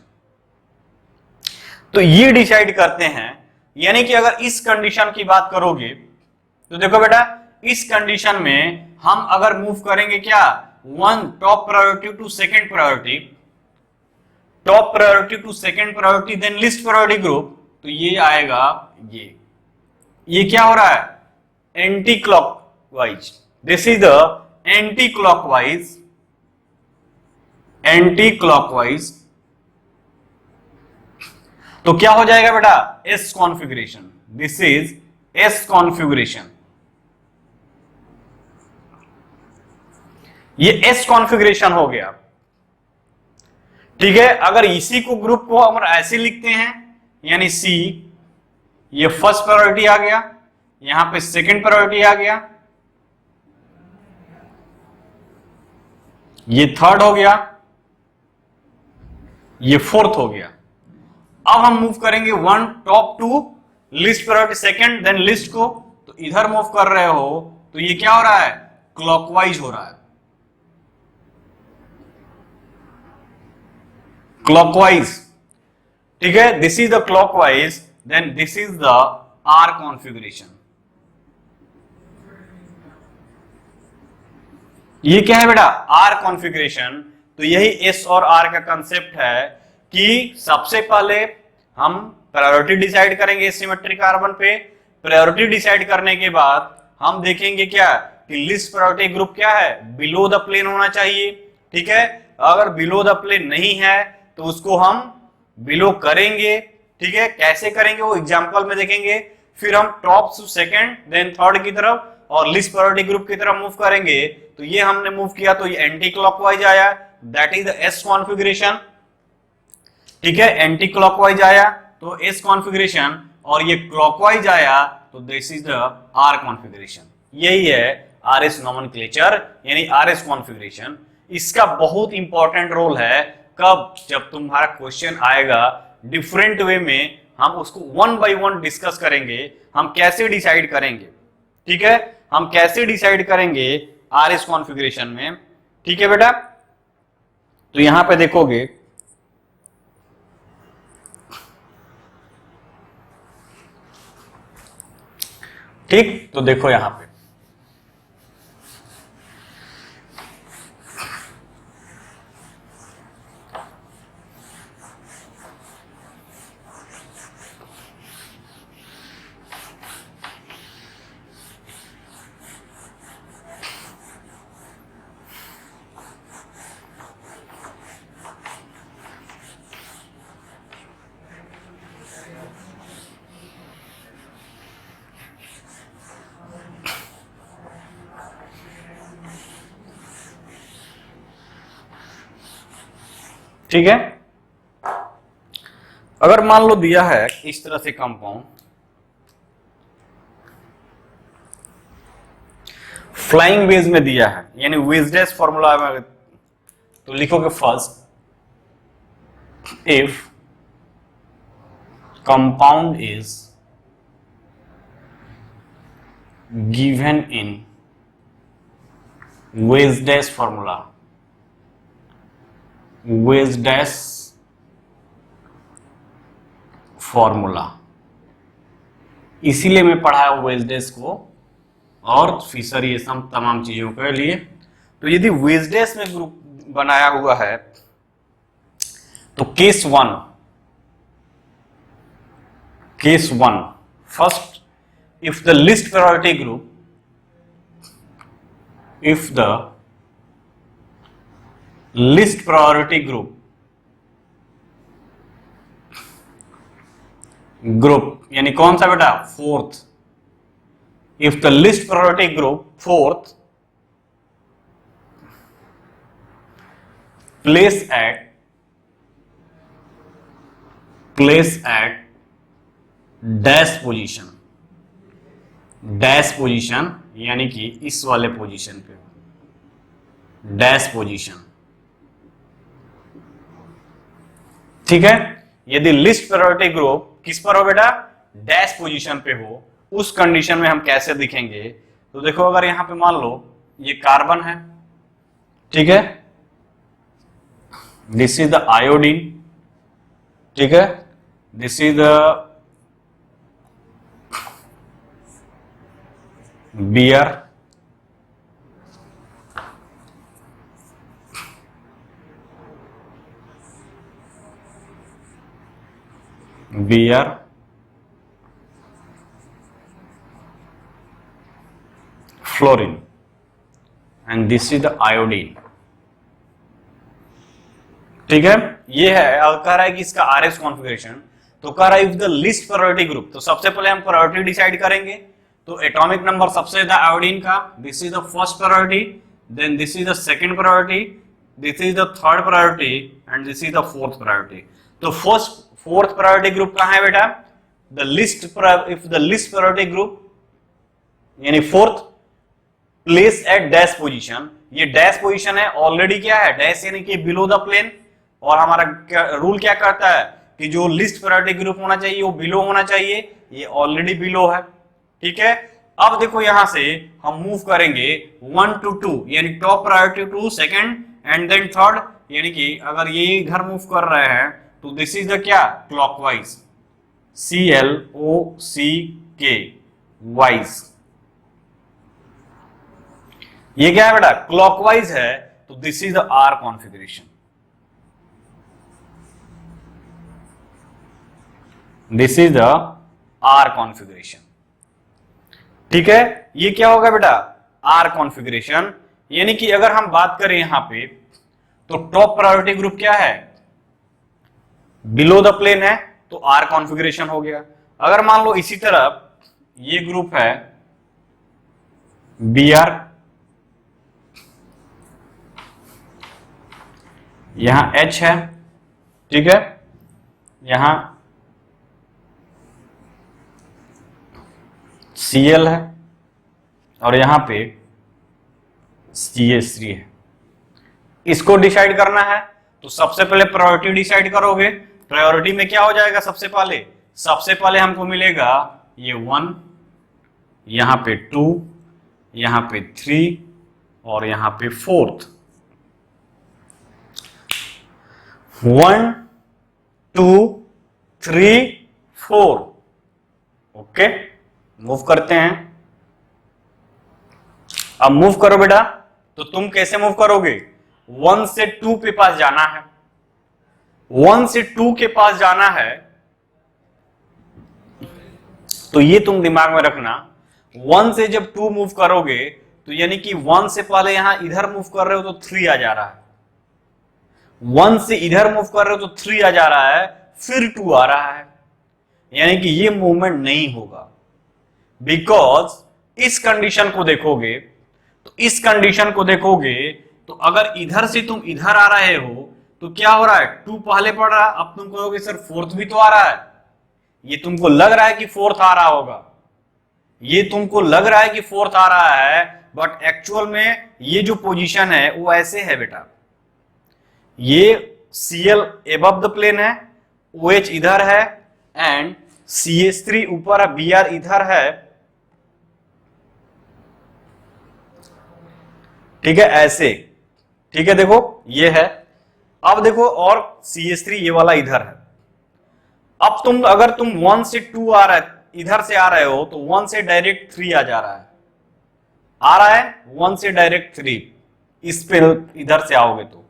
तो ये डिसाइड करते हैं। यानी कि अगर इस कंडीशन की बात करोगे तो देखो बेटा, इस कंडीशन में हम अगर मूव करेंगे क्या, one top priority to second priority, top priority to second priority, then least priority group, तो ये आएगा ये क्या हो रहा है, anti clockwise. This is the anti clockwise. तो क्या हो जाएगा बेटा, S configuration. This is S configuration. ये एस कॉन्फ़िगरेशन हो गया। ठीक है, अगर इसी को ग्रुप को हम ऐसे लिखते हैं, यानी सी, ये फर्स्ट प्रायोरिटी आ गया, यहां पे सेकंड प्रायोरिटी आ गया, ये थर्ड हो गया, ये फोर्थ हो गया। अब हम मूव करेंगे one top to least priority second, then least को, तो इधर मूव कर रहे हो तो ये क्या हो रहा है, क्लॉकवाइज हो रहा है, क्लॉकवाइज। ठीक है, this is the clockwise, then this is the R configuration. ये क्या है बेटा, आर कॉन्फ़िगरेशन। तो यही एस और आर का कंसेप्ट है कि सबसे पहले हम प्रायोरिटी डिसाइड करेंगे एसिमेट्रिक कार्बन पे। प्रायोरिटी डिसाइड करने के बाद हम देखेंगे क्या कि लिस्ट प्रायोरिटी ग्रुप क्या है, बिलो द प्लेन होना चाहिए। ठीक है, अगर बिलो द प्लेन नहीं है तो उसको हम बिलो करेंगे। ठीक है, कैसे करेंगे वो एग्जांपल में देखेंगे। फिर हम top to second then third की तरफ और लिस्ट प्रायोरिटी ग्रुप की तरफ मूव करेंगे। तो ये हमने मूव किया तो ये एंटी क्लॉकवाइज आया, that is the S configuration. ठीक है, एंटी क्लॉकवाइज आया तो एस कॉन्फ़िगरेशन, और ये क्लॉकवाइज आया तो this is the R configuration. यही है आरएस नोमेनक्लेचर, यानी आरएस कॉन्फ़िगरेशन। इसका बहुत इंपॉर्टेंट रोल है। कब, जब तुम्हारा क्वेश्चन आएगा डिफरेंट वे में, हम उसको वन बाय वन डिस्कस करेंगे, हम कैसे डिसाइड करेंगे। ठीक है, हम कैसे डिसाइड करेंगे आरएस कॉन्फ़िगरेशन में। ठीक है बेटा, तो यहां पे देखोगे ठीक, तो देखो यहां पे ठीक है। अगर मान लो दिया है इस तरह से कंपाउंड, फ्लाइंग वेज में दिया है, यानी वेज फॉर्मूला में तो लिखोगे first if compound is given in veg formula, veg formula, इसीलिए मैं पढ़ाया वेज को और फिशर ये सब तमाम चीजों के लिए। तो यदि वेज में ग्रुप बनाया हुआ है तो case one first, if the least priority group, if the list priority group यानी कौन सा बेटा, fourth, if the list priority group fourth place at dash position यानी कि इस वाले पोजीशन पे, डैश पोजीशन, ठीक है। यदि लिस्ट प्रायोरिटी ग्रुप किस पर हो बेटा, डैश पोजीशन पे हो, उस कंडीशन में हम कैसे दिखेंगे, तो देखो अगर यहां पे मान लो ये कार्बन है, ठीक है, दिस इज द आयोडीन, ठीक है, this is the bear, fluorine and this is the iodine, ठीक है। ये है, अब कह रहा है कि इसका आरएस कॉन्फ़िगरेशन, तो कह रहा है if the least priority group, तो सबसे पहले हम प्रायोरिटी डिसाइड करेंगे, तो एटॉमिक नंबर सबसे ज्यादा आयोडीन का, this is the first priority, then this is the second priority, this is the third priority and this is the fourth priority. तो फोर्थ प्रायोरिटी ग्रुप कहां है बेटा, the least, if the least priority group यानी fourth place at dash position, ये डैश पोजीशन है ऑलरेडी क्या है, डैश यानी कि बिलो द प्लेन, और हमारा रूल क्या कहता है कि जो लिस्ट प्रायोरिटी ग्रुप होना चाहिए वो बिलो होना चाहिए, ये ऑलरेडी बिलो है, ठीक है। अब देखो यहां से हम मूव करेंगे 1 to 2, यानी top priority to, second and then third, यानी कि अगर ये इधर मूव कर रहे हैं तो दिस इज द क्या, क्लॉकवाइज, CLOCK वाइज, ये क्या है बेटा, क्लॉकवाइज है, तो this is the R configuration, this is the R configuration, ठीक है। ये क्या होगा बेटा, आर कॉन्फ़िगरेशन, यानी कि अगर हम बात करें यहां पे तो टॉप प्रायोरिटी ग्रुप क्या है, बिलो द प्लेन है, तो आर कॉन्फ़िगरेशन हो गया। अगर मान लो इसी तरफ ये ग्रुप है BR, यहां H है, ठीक है, यहां Cl है और यहां पे CH3 है, इसको डिसाइड करना है, तो सबसे पहले प्रायोरिटी डिसाइड करोगे। प्रायोरिटी में क्या हो जाएगा, सबसे पहले हमको मिलेगा ये 1, यहां पे 2, यहां पे 3 और यहां पे 4th, 1 2 3 4, ओके। मूव करते हैं, अब मूव करो बेटा, तो तुम कैसे मूव करोगे, 1 से 2 के पास जाना है, 1 से 2 के पास जाना है, तो ये तुम दिमाग में रखना, 1 से जब 2 मूव करोगे तो यानी कि 1 से पहले यहां इधर मूव कर रहे हो तो 3 आ जा रहा है, 1 से इधर मूव कर रहे हो तो 3 आ जा रहा है, फिर 2 आ रहा है, यानी कि ये मूवमेंट नहीं होगा, बिकॉज इस कंडीशन को देखोगे तो अगर इधर से तुम इधर आ रहे हो तो क्या हो रहा है, 2 पहले पड़ रहा है। अब तुम कहोगे सर फोर्थ भी तो आ रहा है, ये तुमको लग रहा है कि फोर्थ आ रहा होगा, ये तुमको लग रहा है कि फोर्थ आ रहा है, बट एक्चुअल में ये जो पोजीशन है वो ऐसे है बेटा, ये Cl एबव द प्लेन है, OH इधर है एंड CH3 ऊपर है, Br इधर है, ठीक है ऐसे, ठीक है देखो ये है। अब देखो और CH3 ये वाला इधर है। अब तुम अगर तुम 1 से 2 आ रहा है, इधर से आ रहे हो तो 1 से डायरेक्ट 3 आ जा रहा है, आ रहा है 1 से डायरेक्ट 3, इस पे इधर से आओगे तो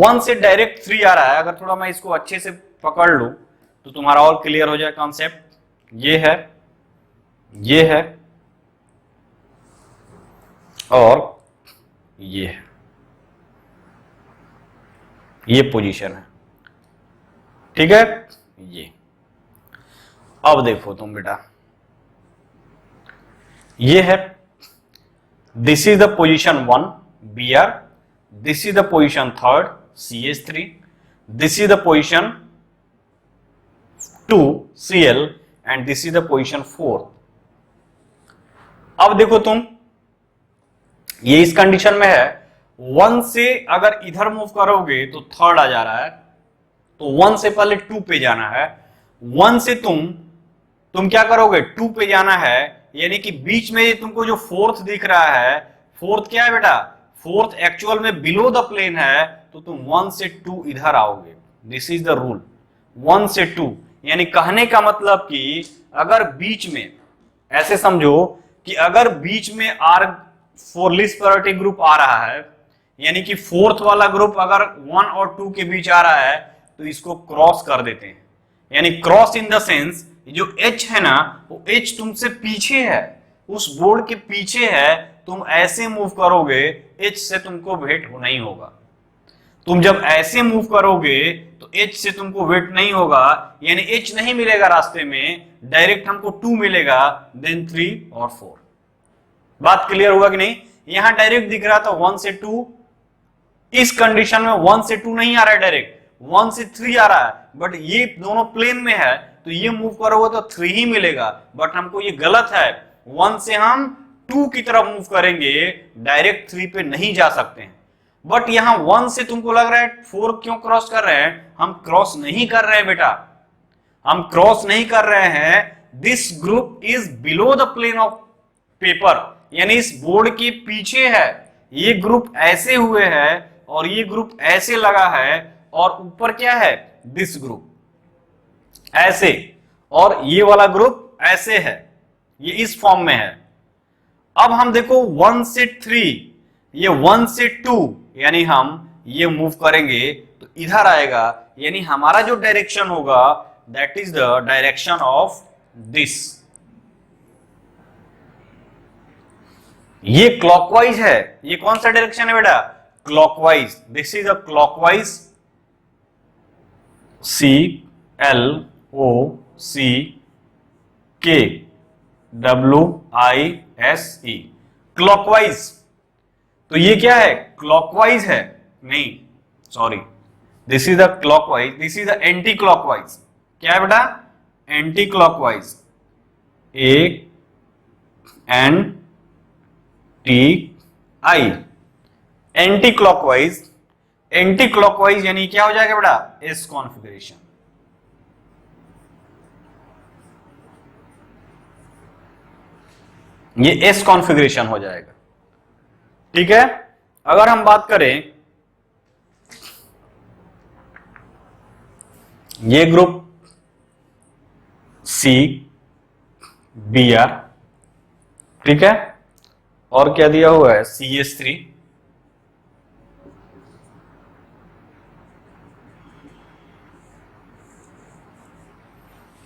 1 से डायरेक्ट 3 आ रहा है। अगर थोड़ा मैं इसको अच्छे से पकड़ लूं तो तुम्हारा और क्लियर हो जाए कॉन्सेप्ट। ये है, ये है और ये है, ये पोजीशन है, ठीक है। ये अब देखो तुम बेटा, ये है, this is the position 1 Br, this is the position 3rd CH3, this is the position 2 Cl and this is the position 4। अब देखो तुम, ये इस कंडीशन में है, 1 से अगर इधर मूव करोगे तो 3rd आ जा रहा है, तो 1 से पहले 2 पे जाना है। 1 से तुम क्या करोगे, 2 पे जाना है, यानी कि बीच में तुमको जो 4th दिख रहा है, 4th क्या है बेटा, 4th एक्चुअल में बिलो द प्लेन है, तो तुम 1 से 2 इधर आओगे। दिस इज द रूल, 1 से 2, यानी कहने का मतलब कि अगर बीच में, ऐसे समझो कि अगर बीच में R4 लीस्ट प्रायोरिटी ग्रुप आ रहा है, यानी कि 4th वाला ग्रुप अगर 1 और 2 के बीच आ रहा है, तो इसको क्रॉस कर देते हैं। यानी क्रॉस इन द सेंस, जो H है ना, वो H तुमसे पीछे है, उस बोर्ड के पीछे है, तुम ऐसे मूव करोगे H से तुमको भेंट नहीं होगा। तुम जब ऐसे मूव करोगे तो H से तुमको वेट नहीं होगा, यानी H नहीं मिलेगा रास्ते में, डायरेक्ट हमको 2 मिलेगा, देन 3 और 4। बात क्लियर हुआ कि नहीं? यहां डायरेक्ट दिख रहा था 1 से 2, इस कंडीशन में 1 से 2 नहीं आ रहा है, डायरेक्ट 1 से 3 आ रहा है, बट ये दोनों प्लेन में है, तो ये मूव करोगे तो 3 ही मिलेगा, बट हमको ये गलत है, 1 से हम 2 की तरफ मूव करेंगे, डायरेक्ट 3 पे नहीं जा सकते हैं। बट यहां 1 से तुमको लग रहा है 4 क्यों क्रॉस कर रहे हैं? हम क्रॉस नहीं कर रहे हैं बेटा, हम क्रॉस नहीं कर रहे हैं। This group is below the plane of paper, यानी इस बोर्ड के पीछे है, ये ग्रुप ऐसे हुए हैं और ये ग्रुप ऐसे लगा है, और ऊपर क्या है, दिस ग्रुप ऐसे, और ये वाला ग्रुप ऐसे है, ये इस फॉर्म में है। अब हम देखो 1 से 3, ये 1 से 2, यानी हम ये मूव करेंगे तो इधर आएगा, यानी हमारा जो डायरेक्शन होगा that is the direction of this. ये क्लॉकवाइज है, ये कौन सा डायरेक्शन है बेटा, clockwise. This is a clockwise, CLOCKWISE, clockwise. तो ये क्या है, क्लॉकवाइज है, नहीं sorry, this is the clockwise, this is the anti clockwise. क्या है बेटा, anti clockwise, ANTI, anti clockwise. Anti clockwise यानी क्या हो जाएगा बेटा, एस कॉन्फ़िगरेशन। ये एस कॉन्फ़िगरेशन हो जाएगा, ठीक है। अगर हम बात करें, ये ग्रुप CBr, ठीक है, और क्या दिया हुआ है, CH3,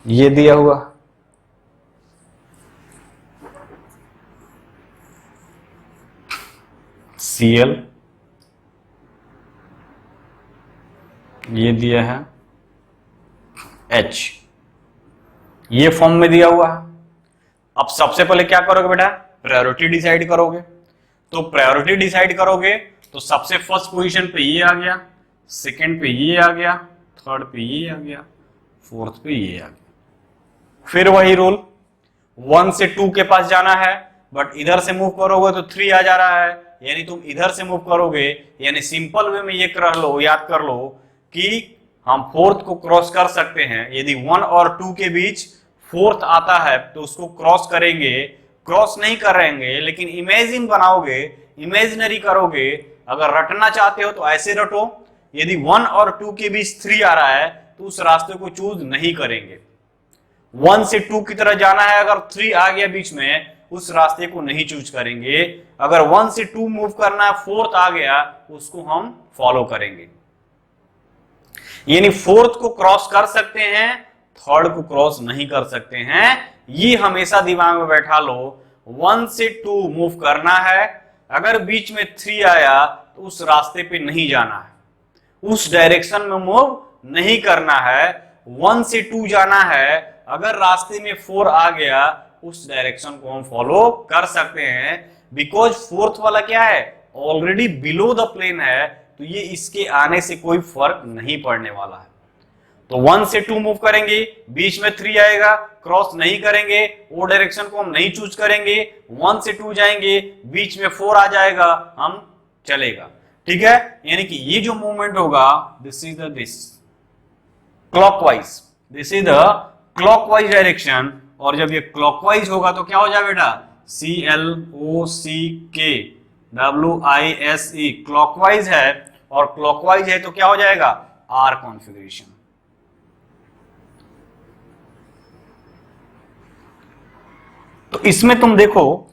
ये दिया हुआ, Cl, ये दिया है H, ये फॉर्म में दिया हुआ है। अब सबसे पहले क्या करोगे बेटा, प्रायोरिटी डिसाइड करोगे। तो प्रायोरिटी डिसाइड करोगे तो सबसे फर्स्ट पोजीशन पे ये आ गया, सेकंड पे ये आ गया, थर्ड पे ये आ गया, फोर्थ पे ये आ गया। फिर वही रूल, 1 से 2 के पास जाना है, बट इधर से मूव करोगे तो 3 आ जा रहा है, यानी तुम इधर से मूव करोगे, यानी सिंपल वे में ये कर लो, याद कर लो कि हम फोर्थ को क्रॉस कर सकते हैं। यदि 1 और 2 के बीच फोर्थ आता है तो उसको क्रॉस करेंगे, क्रॉस नहीं करेंगे लेकिन इमेजिन बनाओगे, इमेजिनरी करोगे। अगर रटना चाहते हो तो ऐसे रटो, यदि 1 और 2 के बीच 3 आ रहा है तो उस रास्ते को चूज नहीं करेंगे। 1 से 2 की तरह जाना है, अगर 3 आ गया बीच में उस रास्ते को नहीं चूज करेंगे। अगर 1 से 2 मूव करना है, फोर्थ आ गया, उसको हम फॉलो करेंगे। यानी फोर्थ को क्रॉस कर सकते हैं, थर्ड को क्रॉस नहीं कर सकते हैं। ये हमेशा दिमाग में बैठा लो। 1 से 2 मूव करना है, अगर बीच में 3 आया तो उस रास्ते पे नहीं जाना है, उस डायरेक्शन में मूव नहीं करना है। 1 से 2 जाना है, अगर रास्ते में 4 आ गया उस डायरेक्शन को हम फॉलो कर सकते हैं, बिकॉज फोर्थ वाला क्या है, ऑलरेडी बिलो द प्लेन है, तो ये इसके आने से कोई फर्क नहीं पड़ने वाला है। तो 1 से 2 मूव करेंगे, बीच में 3 आएगा, क्रॉस नहीं करेंगे, वो डायरेक्शन को हम नहीं चूज करेंगे। 1 से 2 जाएंगे, बीच में 4 आ जाएगा, हम चलेगा। ठीक है, यानी कि ये जो मूवमेंट होगा, this is the this clockwise, this is the clockwise direction. और जब ये क्लॉकवाइज होगा तो क्या हो जाए बेटा, CLOCKWISE, क्लॉकवाइज है, और क्लॉकवाइज है तो क्या हो जाएगा, आर कॉन्फ़िगरेशन। तो इसमें तुम देखो,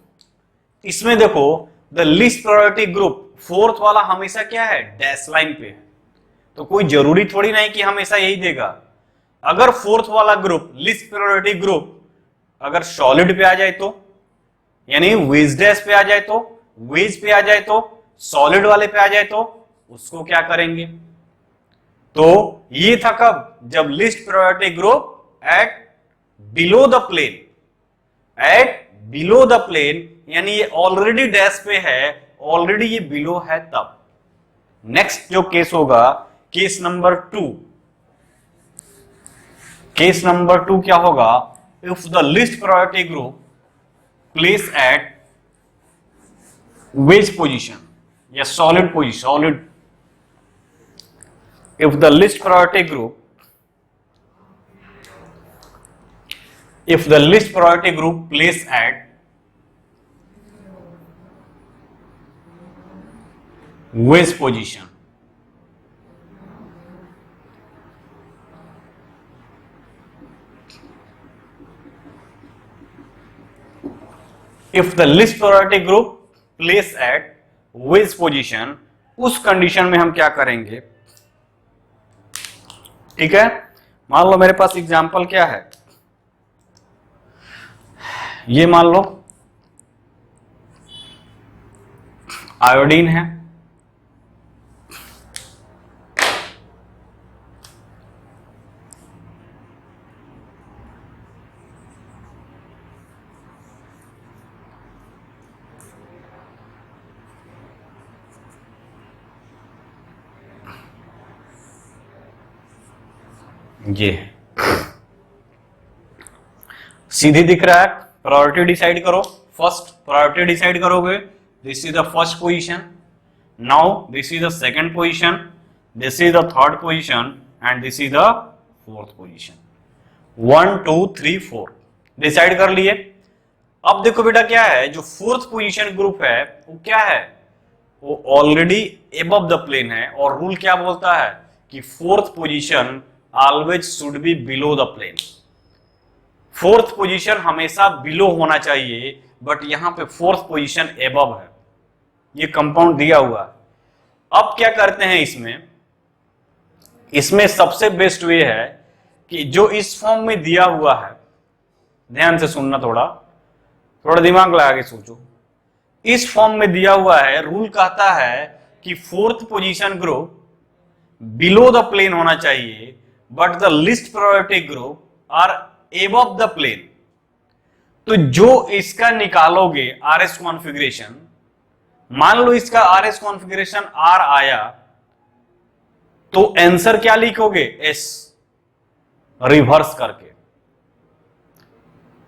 इसमें देखो the least priority group, fourth वाला हमेशा क्या है, डैश लाइन पे है, तो कोई जरूरी थोड़ी नहीं कि हमेशा यही देगा। अगर फोर्थ वाला ग्रुप, लीस्ट प्रायोरिटी ग्रुप, अगर सॉलिड पे आ जाए तो, यानी वेज डैश पे आ जाए तो, वेज पे आ जाए तो, सॉलिड वाले पे आ जाए तो उसको क्या करेंगे। तो ये था कब, जब least priority group at below the plane, at below the plane, यानी ये ऑलरेडी डैश पे है, ऑलरेडी ये बिलो है तब। नेक्स्ट जो केस होगा, केस नंबर 2, केस नंबर 2 क्या होगा, if the least priority group place at wedge position या solid position, solid, if the least priority group, if the least priority group place at wedge position, if the least priority group place at wedge position, उस कंडीशन में हम क्या करेंगे। ठीक है, मान लो मेरे पास एग्जाम्पल क्या है, ये मान लो आयोडीन है, ये सीधी दिख रहा है। प्रायोरिटी डिसाइड करो, फर्स्ट प्रायोरिटी डिसाइड करोगे, this is the first position, now this is the second position, this is the third position and this is the fourth position. 1 2 3 4 decide कर लिए। अब देखो बेटा क्या है, जो फोर्थ पोजीशन ग्रुप है वो क्या है, वो ऑलरेडी एबव द प्लेन है, और रूल क्या बोलता है कि fourth position always should be below the plane. Fourth position हमेशा बिलो होना चाहिए, बट यहां पे फोर्थ पोजीशन एबव है, ये कंपाउंड दिया हुआ है। अब क्या करते हैं इसमें सबसे बेस्ट वे है कि जो इस फॉर्म में दिया हुआ है, ध्यान से सुनना, थोड़ा दिमाग लगा के सोचो। इस फॉर्म में दिया हुआ है, रूल कहता है कि fourth position group below the plane होना चाहिए, but the least priority group are above the plane. तो जो इसका निकालोगे आरएस कॉन्फ़िगरेशन, मान लो इसका आरएस कॉन्फ़िगरेशन आर आया, तो आंसर क्या लिखोगे? एस, रिवर्स करके।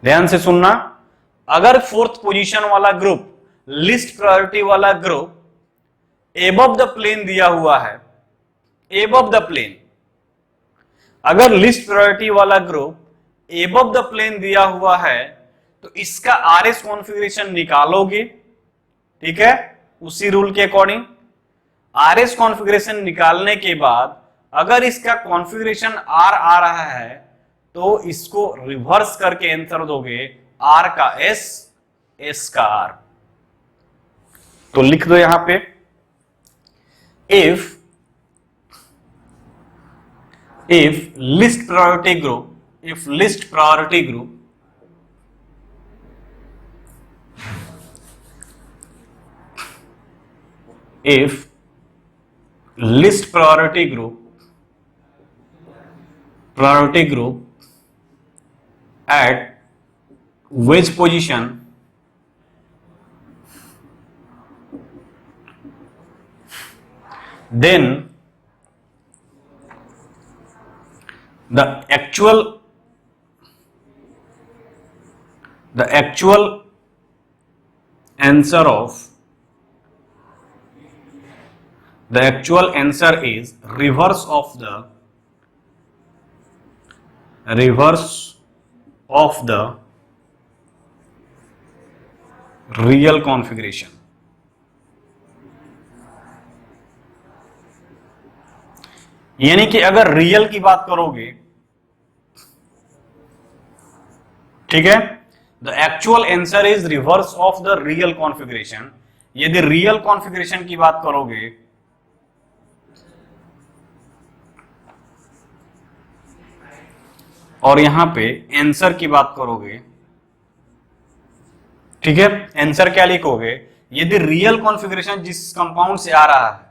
ध्यान से सुनना, अगर फोर्थ पोजीशन वाला ग्रुप, लिस्ट प्रायोरिटी वाला ग्रुप एबव द प्लेन दिया हुआ है, एबव द प्लेन, अगर लिस्ट प्रायोरिटी वाला ग्रुप एबव द प्लेन दिया हुआ है तो इसका आरएस कॉन्फ़िगरेशन निकालोगे, ठीक है, उसी रूल के अकॉर्डिंग। आरएस कॉन्फ़िगरेशन निकालने के बाद अगर इसका कॉन्फ़िगरेशन आर आ रहा है तो इसको रिवर्स करके आंसर दोगे, आर का एस, एस का आर। तो लिख दो यहां पे, if list priority group, if list priority group if list priority group at which position then the actual answer is reverse of the real configuration। यानी कि अगर रियल की बात करोगे, ठीक है, the actual answer is reverse of the real configuration. यदि रियल कॉन्फ़िगरेशन की बात करोगे और यहां पे आंसर की बात करोगे, ठीक है, आंसर क्या लिखोगे? यदि रियल कॉन्फ़िगरेशन जिस कंपाउंड से आ रहा है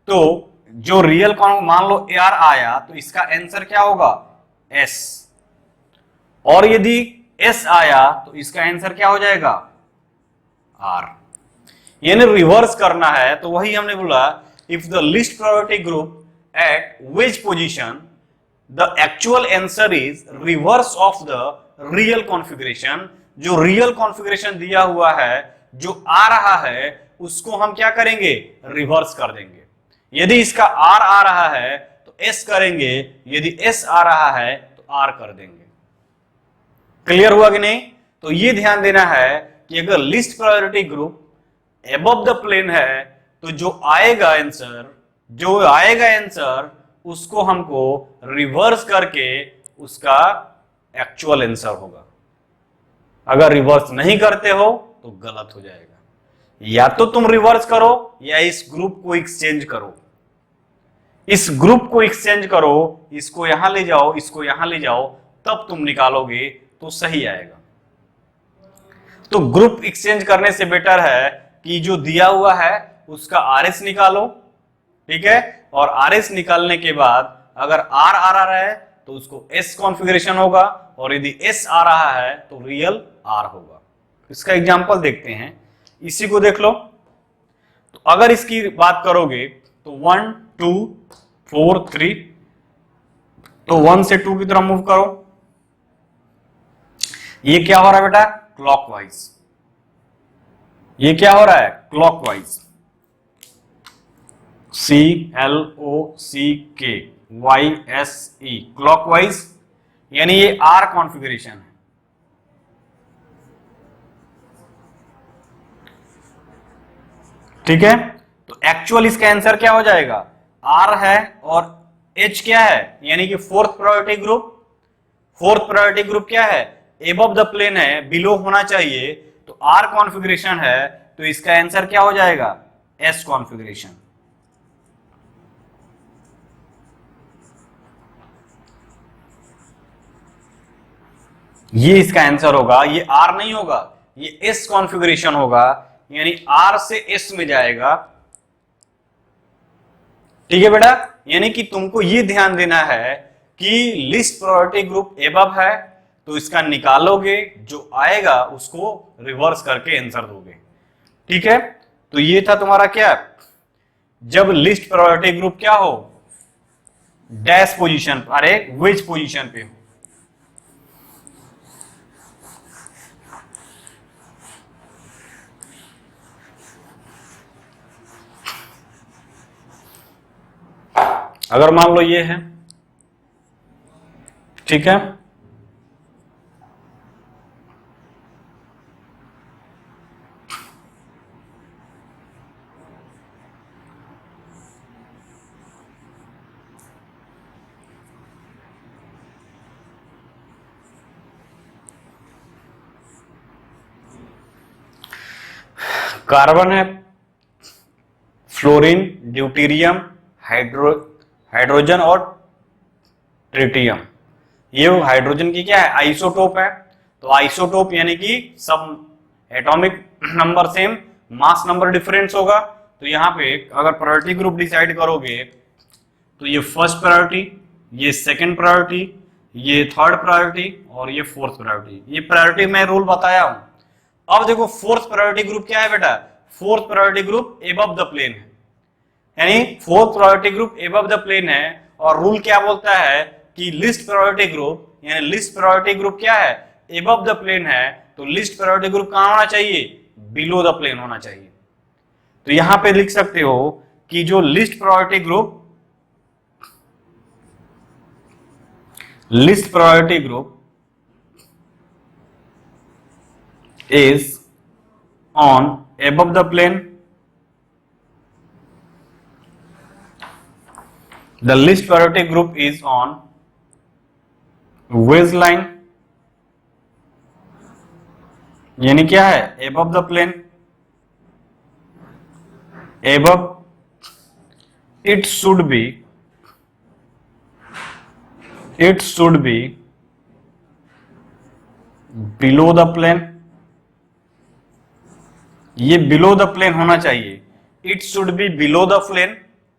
तो जो रियल मान लो AR आया तो इसका आंसर क्या होगा? S। और यदि S आया तो इसका आंसर क्या हो जाएगा? R। यानी रिवर्स करना है, तो वही हमने बोला, if the least priority group eight which position the actual answer is reverse of the real configuration. जो रियल कॉन्फ़िगरेशन दिया हुआ है, जो आ रहा है, उसको हम क्या करेंगे? रिवर्स कर देंगे। यदि इसका R आ रहा है तो S करेंगे, यदि S आ रहा है तो R कर देंगे। क्लियर हुआ कि नहीं? तो ये ध्यान देना है कि अगर least priority group above the plane है तो जो आएगा आंसर उसको हमको रिवर्स करके उसका एक्चुअल आंसर होगा। अगर रिवर्स नहीं करते हो तो गलत हो जाएगा। या तो तुम रिवर्स करो या इस ग्रुप को एक्सचेंज करो, इस ग्रुप को एक्सचेंज करो, इसको यहां ले जाओ, इसको यहां ले जाओ, तब तुम निकालोगे तो सही आएगा। तो ग्रुप एक्सचेंज करने से बेटर है कि जो दिया हुआ है उसका आरएस निकालो, ठीक है, और आरएस निकालने के बाद अगर आर आ रहा है तो उसको एस कॉन्फ़िगरेशन होगा, और यदि एस आ रहा है तो रियल आर होगा। इसका एग्जांपल देखते हैं, इसी को देख लो। तो अगर इसकी बात करोगे तो 1 2 4 3, तो 1 से 2 की तरफ मूव करो। ये क्या हो रहा है बेटा? क्लॉकवाइज। ये क्या हो रहा है? क्लॉकवाइज। CLOCKYSE, क्लॉकवाइज, यानी ये आर कॉन्फ़िगरेशन है। ठीक है, तो एक्चुअल इसका आंसर क्या हो जाएगा? आर है और एच क्या है, यानी कि fourth priority group. Fourth priority group क्या है? एबव द प्लेन है, बिलो होना चाहिए, तो आर कॉन्फ़िगरेशन है, तो इसका आंसर क्या हो जाएगा? S configuration. ये इसका आंसर होगा, ये आर नहीं होगा, ये एस कॉन्फ़िगरेशन होगा, यानी आर से एस में जाएगा। ठीक है बेटा, यानी कि तुमको ये ध्यान देना है कि लिस्ट प्रायोरिटी ग्रुप एबव है तो इसका निकालोगे, जो आएगा उसको रिवर्स करके आंसर दोगे। ठीक है, तो ये था तुम्हारा क्या, जब लिस्ट प्रायोरिटी ग्रुप क्या हो, डैश पोजीशन, अरे वेज पोजीशन पे हो। अगर मान लो ये है, ठीक है, कार्बन है, फ्लोरीन, ड्यूटेरियम, हाइड्रोजन और ट्रिटियम। ये हाइड्रोजन की क्या है, आइसोटोप है। तो आइसोटोप यानी कि सब atomic number same, mass number difference होगा। तो यहां पे अगर प्रायोरिटी ग्रुप डिसाइड करोगे तो ये फर्स्ट प्रायोरिटी, ये सेकंड प्रायोरिटी, ये थर्ड प्रायोरिटी और ये फोर्थ प्रायोरिटी। ये प्रायोरिटी मैं रूल बताया हूं। अब देखो फोर्थ प्रायोरिटी ग्रुप क्या है बेटा, fourth priority group above the plane है, यानी fourth priority group above the plane है। और रूल क्या बोलता है कि लिस्ट प्रायोरिटी ग्रुप, यानी लिस्ट प्रायोरिटी ग्रुप क्या है, एबव द प्लेन है। तो लिस्ट प्रायोरिटी ग्रुप कहां होना चाहिए, बिलो द प्लेन होना चाहिए। तो यहां पे लिख सकते हो कि जो list priority group is on above the plane, the least priority group is on wedge line, यानी क्या है, above the plane, above, it should be below the plane, ये बिलो द प्लेन होना चाहिए, it should be below the plane,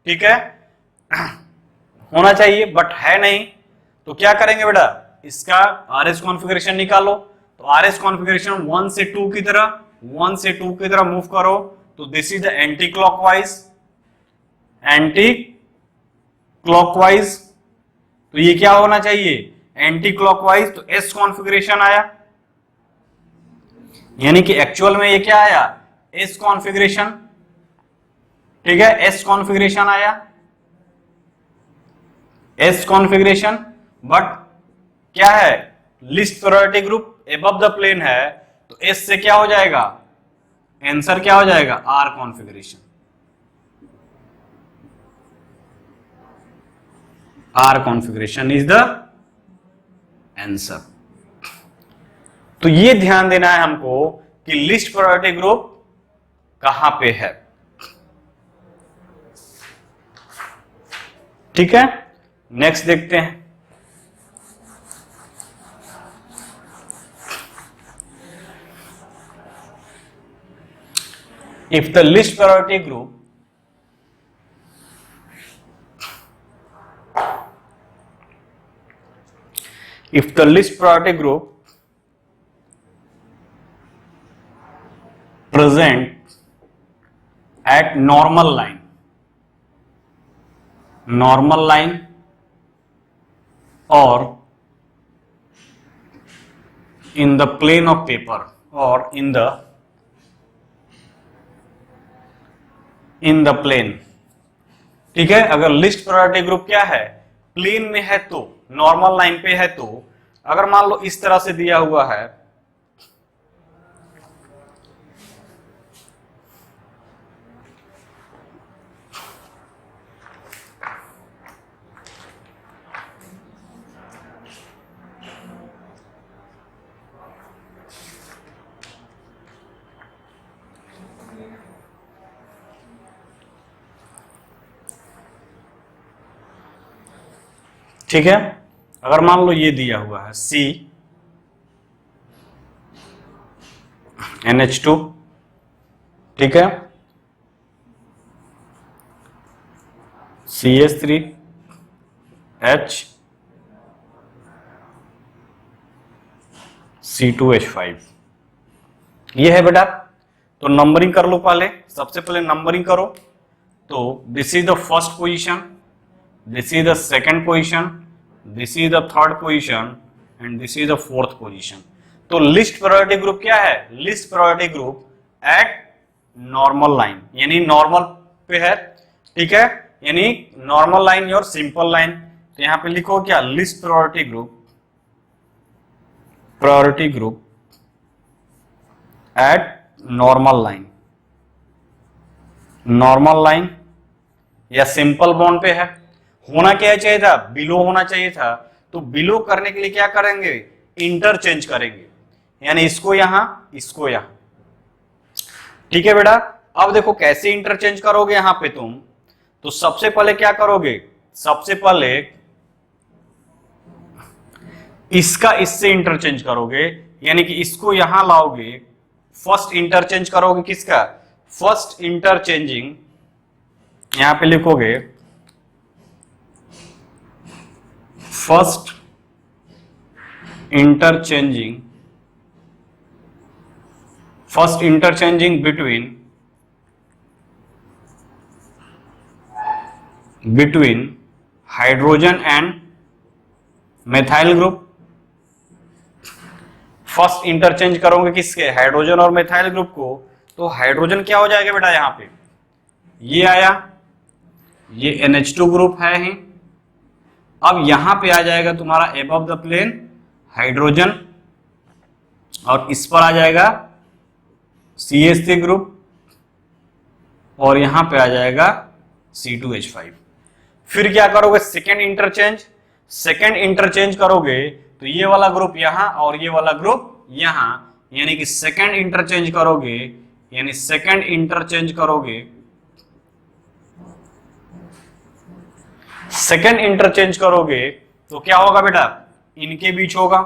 ठीक है, होना चाहिए, बट है नहीं। तो क्या करेंगे बेटा, इसका आरएस कॉन्फ़िगरेशन निकालो। तो आरएस कॉन्फ़िगरेशन 1 से 2 की तरह मूव करो। तो this is the anti clockwise, तो ये क्या होना चाहिए, एंटी क्लॉकवाइज। तो एस कॉन्फ़िगरेशन आया, यानी कि एक्चुअल में ये क्या आया, एस कॉन्फ़िगरेशन, ठीक है, एस कॉन्फ़िगरेशन आया, एस कॉन्फ़िगरेशन। बट क्या है, least priority group above the plane है, तो एस से क्या हो जाएगा, आंसर क्या हो जाएगा, R configuration, R configuration is the answer. तो ये ध्यान देना है हमको कि लिस्ट प्रायोरिटी ग्रुप कहां पे है, ठीक है। नेक्स्ट देखते हैं, if the least priority group present at normal line or in the plane of paper or in the plane, ठीक है। अगर लिस्ट प्रायोरिटी ग्रुप क्या है, प्लेन में है, तो नॉर्मल लाइन पे है, तो अगर मान लो इस तरह से दिया हुआ है, ठीक है। अगर मान लो ये दिया हुआ है CnH2, ठीक है, CH3H C2H5, ये है बेटा। तो नंबरिंग कर लो, पहले सबसे पहले नंबरिंग करो। तो this is the first position, this is the second position, this is the third position and this is the fourth position. तो लिस्ट प्रायोरिटी ग्रुप क्या है? Least priority group eight normal line, यानी नॉर्मल पे है, ठीक है, यानी नॉर्मल लाइन और सिंपल लाइन। तो यहां पे लिखो क्या? List priority group eight normal line या सिंपल बॉन्ड पे है। होना क्या चाहिए था? बिलो होना चाहिए था। तो बिलो करने के लिए क्या करेंगे? इंटरचेंज करेंगे, यानी इसको यहां, इसको यहां, ठीक है बेटा। अब देखो कैसे इंटरचेंज करोगे यहां पे तुम। तो सबसे पहले क्या करोगे? सबसे पहले इसका इससे इंटरचेंज करोगे, यानी कि इसको यहां लाओगे। फर्स्ट इंटरचेंज करोगे किसका? फर्स्ट इंटरचेंजिंग, यहां पे लिखोगे first interchanging between hydrogen and methyl group. First interchange करोगे किसके? हाइड्रोजन और मेथाइल ग्रुप को। तो हाइड्रोजन क्या हो जाएगा बेटा? यहां पे ये आया, ये NH2 ग्रुप है ही। अब यहां पे आ जाएगा तुम्हारा एबव द प्लेन हाइड्रोजन, और इस पर आ जाएगा CH3 ग्रुप, और यहां पे आ जाएगा C2H5। फिर क्या करोगे? सेकेंड इंटरचेंज करोगे तो ये वाला ग्रुप यहां और ये वाला ग्रुप यहां, यानी कि सेकेंड इंटरचेंज करोगे तो क्या होगा बेटा? इनके बीच होगा।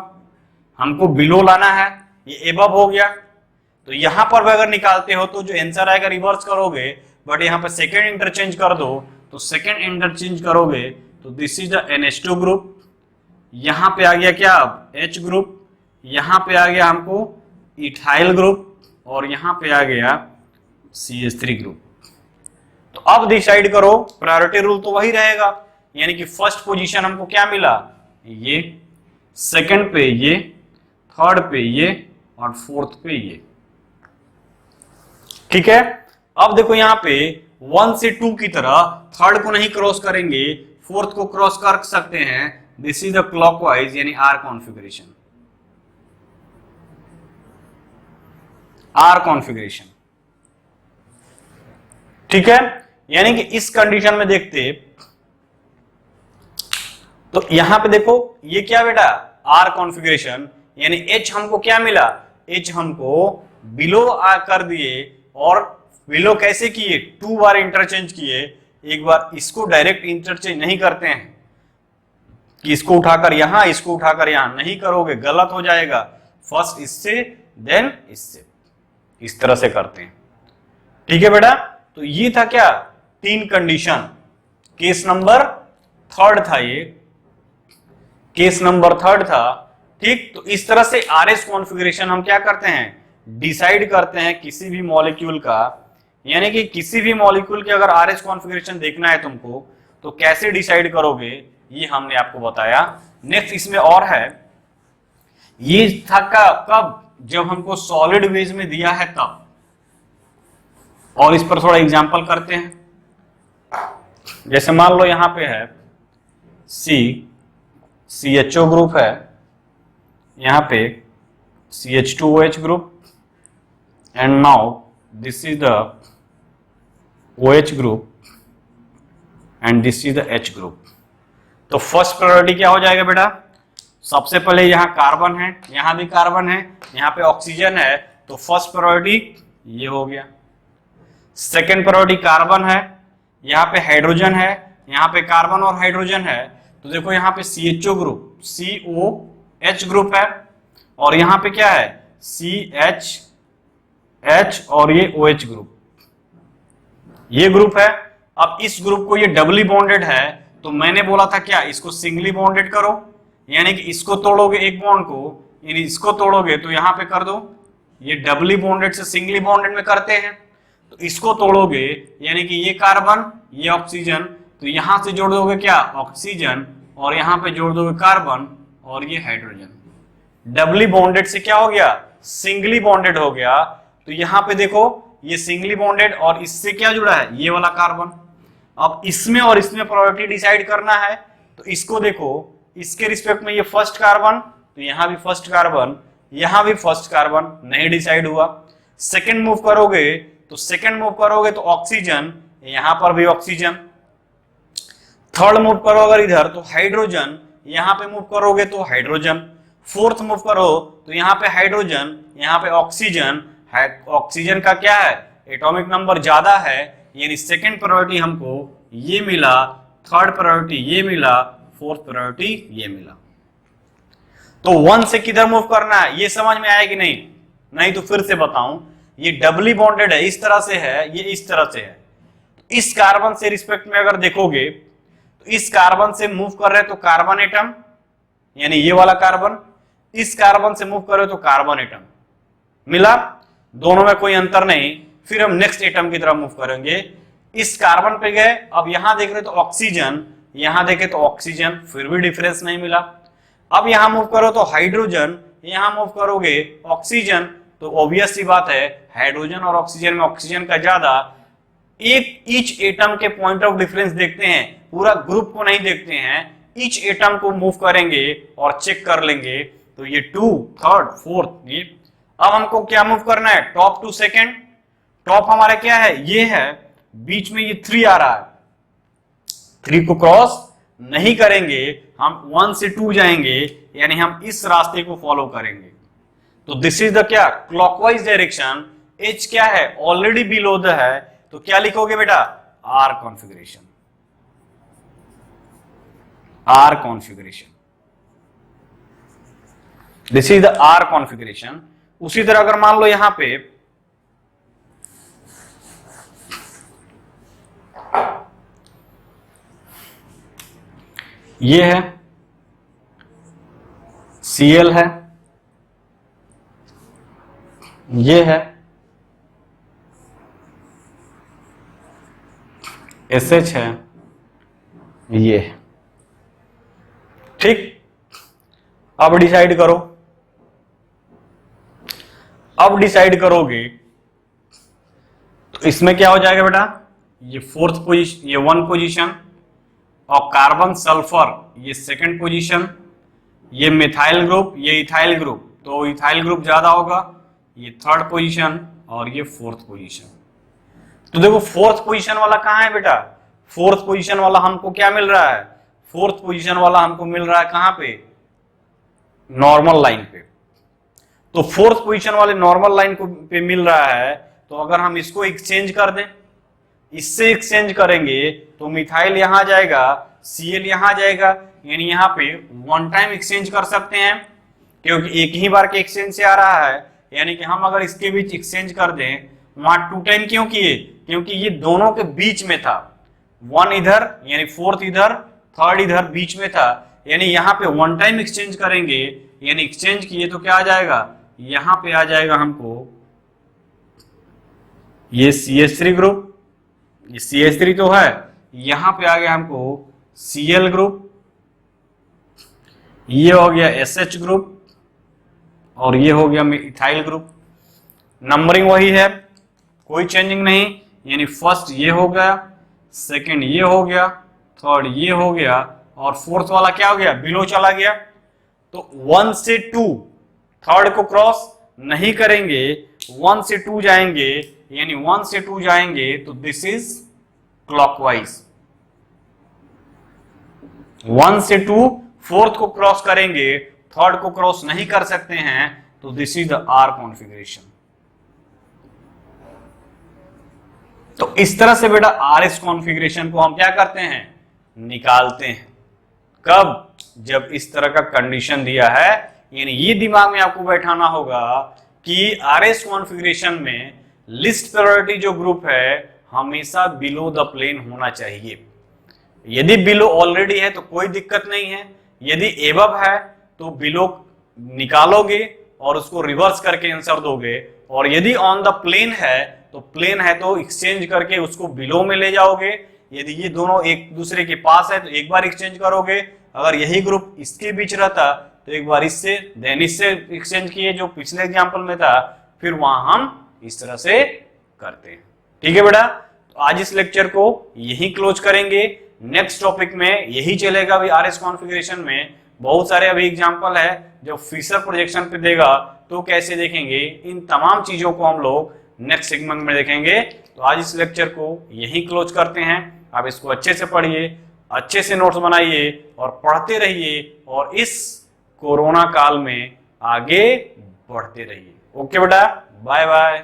हमको बिलो लाना है, ये एबव हो गया। तो यहां पर भी अगर निकालते हो तो जो आंसर आएगा रिवर्स करोगे, बट यहां पर सेकेंड इंटरचेंज कर दो। तो सेकेंड इंटरचेंज करोगे तो this is the NH2 group, यहां पे आ गया क्या? H ग्रुप, यहां पे आ गया हमको इथाइल ग्रुप, और यहां पे आ गया CH3 ग्रुप। तो अब डिसाइड करो, प्रायोरिटी रूल तो वही रहेगा, यानी कि फर्स्ट पोजीशन हमको क्या मिला? ये, सेकंड पे ये, थर्ड पे ये, और फोर्थ पे ये, ठीक है। अब देखो यहां पे 1 से 2 की तरह थर्ड को नहीं क्रॉस करेंगे, फोर्थ को क्रॉस कर सकते हैं। दिस इज द क्लॉकवाइज, यानी आर कॉन्फ़िगरेशन, ठीक है। यानी कि इस कंडीशन में देखते तो यहां पे देखो ये क्या बेटा? आर कॉन्फ़िगरेशन, यानी H हमको क्या मिला? H हमको बिलो कर दिए, और बिलो कैसे किए? 2 बार इंटरचेंज किए। एक बार इसको डायरेक्ट इंटरचेंज नहीं करते हैं कि इसको उठाकर यहां, इसको उठाकर यहां, नहीं करोगे, गलत हो जाएगा। फर्स्ट इससे, देन इससे, इस तरह से करते हैं, ठीक है बेटा। तो ये था क्या? 3 कंडीशन। केस नंबर थर्ड था ये, केस नंबर थर्ड था, ठीक। तो इस तरह से आरएस कॉन्फ़िगरेशन हम क्या करते हैं? डिसाइड करते हैं किसी भी मॉलिक्यूल का, यानी कि किसी भी मॉलिक्यूल के अगर आरएस कॉन्फ़िगरेशन देखना है तुमको तो कैसे डिसाइड करोगे, ये हमने आपको बताया। नेक्स्ट इसमें और है, ये था कब? जब हमको सॉलिड वेज में दिया है तब। और इस पर थोड़ा एग्जांपल करते हैं। जैसे मान लो यहां पे है CHO ग्रुप है, यहां पे CH2OH group, and now this is the OH group and this is the H group. तो फर्स्ट प्रायोरिटी क्या हो जाएगा बेटा? सबसे पहले यहां कार्बन है, यहां भी कार्बन है, यहां पे ऑक्सीजन है, तो फर्स्ट प्रायोरिटी ये हो गया। सेकेंड प्रायोरिटी कार्बन है, यहां पे हाइड्रोजन है, यहां पे कार्बन और हाइड्रोजन है, तो देखो यहां पे CHO ग्रुप, COH ग्रुप है, और यहां पे क्या है? CH और ये OH ग्रुप, ये ग्रुप है। अब इस ग्रुप को ये डबली बॉन्डेड है, तो मैंने बोला था क्या? इसको सिंगली बॉन्डेड करो, यानी कि इसको तोड़ोगे एक बॉन्ड को, यानी इसको तोड़ोगे तो यहां पे कर दो। ये डबली बॉन्डेड से सिंगली बॉन्डेड में करते हैं, तो इसको तोड़ोगे यानी कि ये कार्बन, ये ऑक्सीजन, तो यहां से जोड़ दोगे क्या, ऑक्सीजन, और यहां पे जोड़ दोगे कार्बन, और ये हाइड्रोजन। डबली बॉन्डेड से क्या हो गया, सिंगली बॉन्डेड हो गया। तो यहां पे देखो ये सिंगली बॉन्डेड, और इससे क्या जुड़ा है, ये वाला कार्बन। अब इसमें और इसमें प्रोबेबिलिटी डिसाइड करना है, तो इसको देखो, इसके रिस्पेक्ट में ये फर्स्ट कार्बन, तो यहां भी फर्स्ट कार्बन, यहां भी फर्स्ट कार्बन, नहीं डिसाइड हुआ। सेकंड मूव करोगे तो ऑक्सीजन, यहां पर भी ऑक्सीजन। थर्ड मूव करो अगर इधर तो हाइड्रोजन, यहां पे मूव करोगे तो हाइड्रोजन। फोर्थ मूव करो तो यहां पे हाइड्रोजन, यहां पे ऑक्सीजन। ऑक्सीजन का क्या है, एटॉमिक नंबर ज्यादा है, यानी सेकंड प्रायोरिटी हमको ये मिला, थर्ड प्रायोरिटी ये मिला, फोर्थ प्रायोरिटी ये मिला। तो 1 से किधर मूव करना है, ये समझ में आया कि नहीं? नहीं तो फिर से बताऊं, ये डबली बॉन्डेड है, इस तरह से है, ये इस तरह से है। इस कार्बन से रिस्पेक्ट में अगर देखोगे तो इस कार्बन से मूव कर रहे तो कार्बन एटम, यानी ये वाला कार्बन, इस कार्बन से मूव कर रहे तो कार्बन एटम मिला, दोनों में कोई अंतर नहीं। फिर हम नेक्स्ट एटम की तरफ मूव करेंगे, इस कार्बन पे गए, अब यहां देख रहे तो ऑक्सीजन, यहां देखे तो ऑक्सीजन, फिर भी डिफरेंस नहीं मिला। अब यहां मूव करो तो हाइड्रोजन, यहां मूव करोगे ऑक्सीजन, तो ऑब्वियस सी बात है हाइड्रोजन और ऑक्सीजन में ऑक्सीजन का ज्यादा। एक ईच एटम के पॉइंट ऑफ डिफरेंस देखते हैं, पूरा ग्रुप को नहीं देखते हैं, ईच एटम को मूव करेंगे और चेक कर लेंगे। तो ये 2, थर्ड, फोर्थ, ये अब हमको क्या मूव करना है, टॉप टू सेकंड। टॉप हमारा क्या है, ये है, बीच में ये 3 आ रहा है, 3 को क्रॉस नहीं करेंगे, हम 1 से 2 जाएंगे, यानी हम इस रास्ते को फॉलो करेंगे। तो दिस इज द क्या, क्लॉकवाइज डायरेक्शन। एच क्या है, ऑलरेडी बिलो द है, तो क्या लिखोगे बेटा, R configuration, R configuration, this is the R configuration. उसी तरह अगर मान लो यहां पे ये है, Cl है, ये है SH है, ये है, ठीक। अब डिसाइड करो, अब डिसाइड करोगे तो इसमें क्या हो जाएगा बेटा, ये फोर्थ पोजीशन, ये 1 पोजीशन, और कार्बन सल्फर ये सेकंड पोजीशन, ये मिथाइल ग्रुप, ये इथाइल ग्रुप, तो इथाइल ग्रुप ज्यादा होगा, ये थर्ड पोजीशन, और ये फोर्थ पोजीशन। तो देखो फोर्थ पोजीशन वाला कहां है बेटा, फोर्थ पोजीशन वाला हमको क्या मिल रहा है, फोर्थ पोजीशन वाला हमको मिल रहा है कहां पे, नॉर्मल लाइन पे। तो फोर्थ पोजीशन वाले नॉर्मल लाइन को पे मिल रहा है, तो अगर हम इसको एक्सचेंज कर दें, इससे एक्सचेंज करेंगे तो मिथाइल यहां जाएगा, Cl यहां जाएगा, यानी यहां पे 1 टाइम एक्सचेंज कर सकते हैं, क्योंकि एक ही बार के एक्सचेंज से आ रहा है। यानी कि हम अगर इसके बीच एक्सचेंज कर दें, वहां 2 टाइम क्यों किए, क्योंकि ये दोनों के बीच में था, 1 इधर यानी फोर्थ इधर, थर्ड इधर बीच में था, यानी यहाँ पे 1 टाइम एक्सचेंज करेंगे, यानी एक्सचेंज किए तो क्या आ जाएगा, यहां पे आ जाएगा हमको ये CH3 ग्रुप, ये CH3 तो है, यहां पे आ गया हमको Cl ग्रुप, ये हो गया SH ग्रुप, और ये हो गया इथाइल ग्रुप। नंबरिंग वही है, कोई चेंजिंग नहीं, यानी फर्स्ट ये हो गया, सेकंड ये हो गया, थर्ड ये हो गया, और फोर्थ वाला क्या हो गया, बिलो चला गया। तो 1 से 2 थर्ड को क्रॉस नहीं करेंगे, 1 से 2 जाएंगे, यानी 1 से 2 जाएंगे तो दिस इज क्लॉकवाइज। 1 से 2 फोर्थ को क्रॉस करेंगे, थर्ड को क्रॉस नहीं कर सकते हैं, तो this is the R configuration. तो इस तरह से बेटा RS कॉन्फ़िगरेशन को हम क्या करते हैं, निकालते हैं। कब, जब इस तरह का कंडीशन दिया है, यानी ये दिमाग में आपको बैठाना होगा कि RS कॉन्फ़िगरेशन में लिस्ट प्रायोरिटी जो ग्रुप है हमेशा बिलो द प्लेन होना चाहिए। यदि बिलो ऑलरेडी है तो कोई दिक्कत नहीं है, यदि एबव है तो बिलो निकालोगे और उसको रिवर्स करके आंसर दोगे, और यदि ऑन द प्लेन है तो प्लेन है तो एक्सचेंज करके उसको बिलो में ले जाओगे, यदि ये दोनों एक दूसरे के पास है तो एक बार एक्सचेंज करोगे, अगर यही ग्रुप इसके बीच रहता तो एक बार इससे देन इससे एक्सचेंज किए जो पिछले एग्जांपल में था, फिर वहां हम इस तरह से करते हैं। ठीक है बेटा, तो आज इस लेक्चर को यही क्लोज करेंगे। नेक्स्ट टॉपिक में यही चलेगा। अभी आरएस कॉन्फ़िगरेशन में बहुत सारे अभी एग्जांपल है जो फिशर प्रोजेक्शन पे देगा तो कैसे देखेंगे, इन तमाम चीजों को हम लोग नेक्स्ट सेगमेंट में देखेंगे। तो आज इस लेक्चर को यही क्लोज करते हैं। आप इसको अच्छे से पढ़िए, अच्छे से नोट्स बनाइए और पढ़ते रहिए और इस कोरोना काल में आगे बढ़ते रहिए। ओके बेटा, बाय बाय।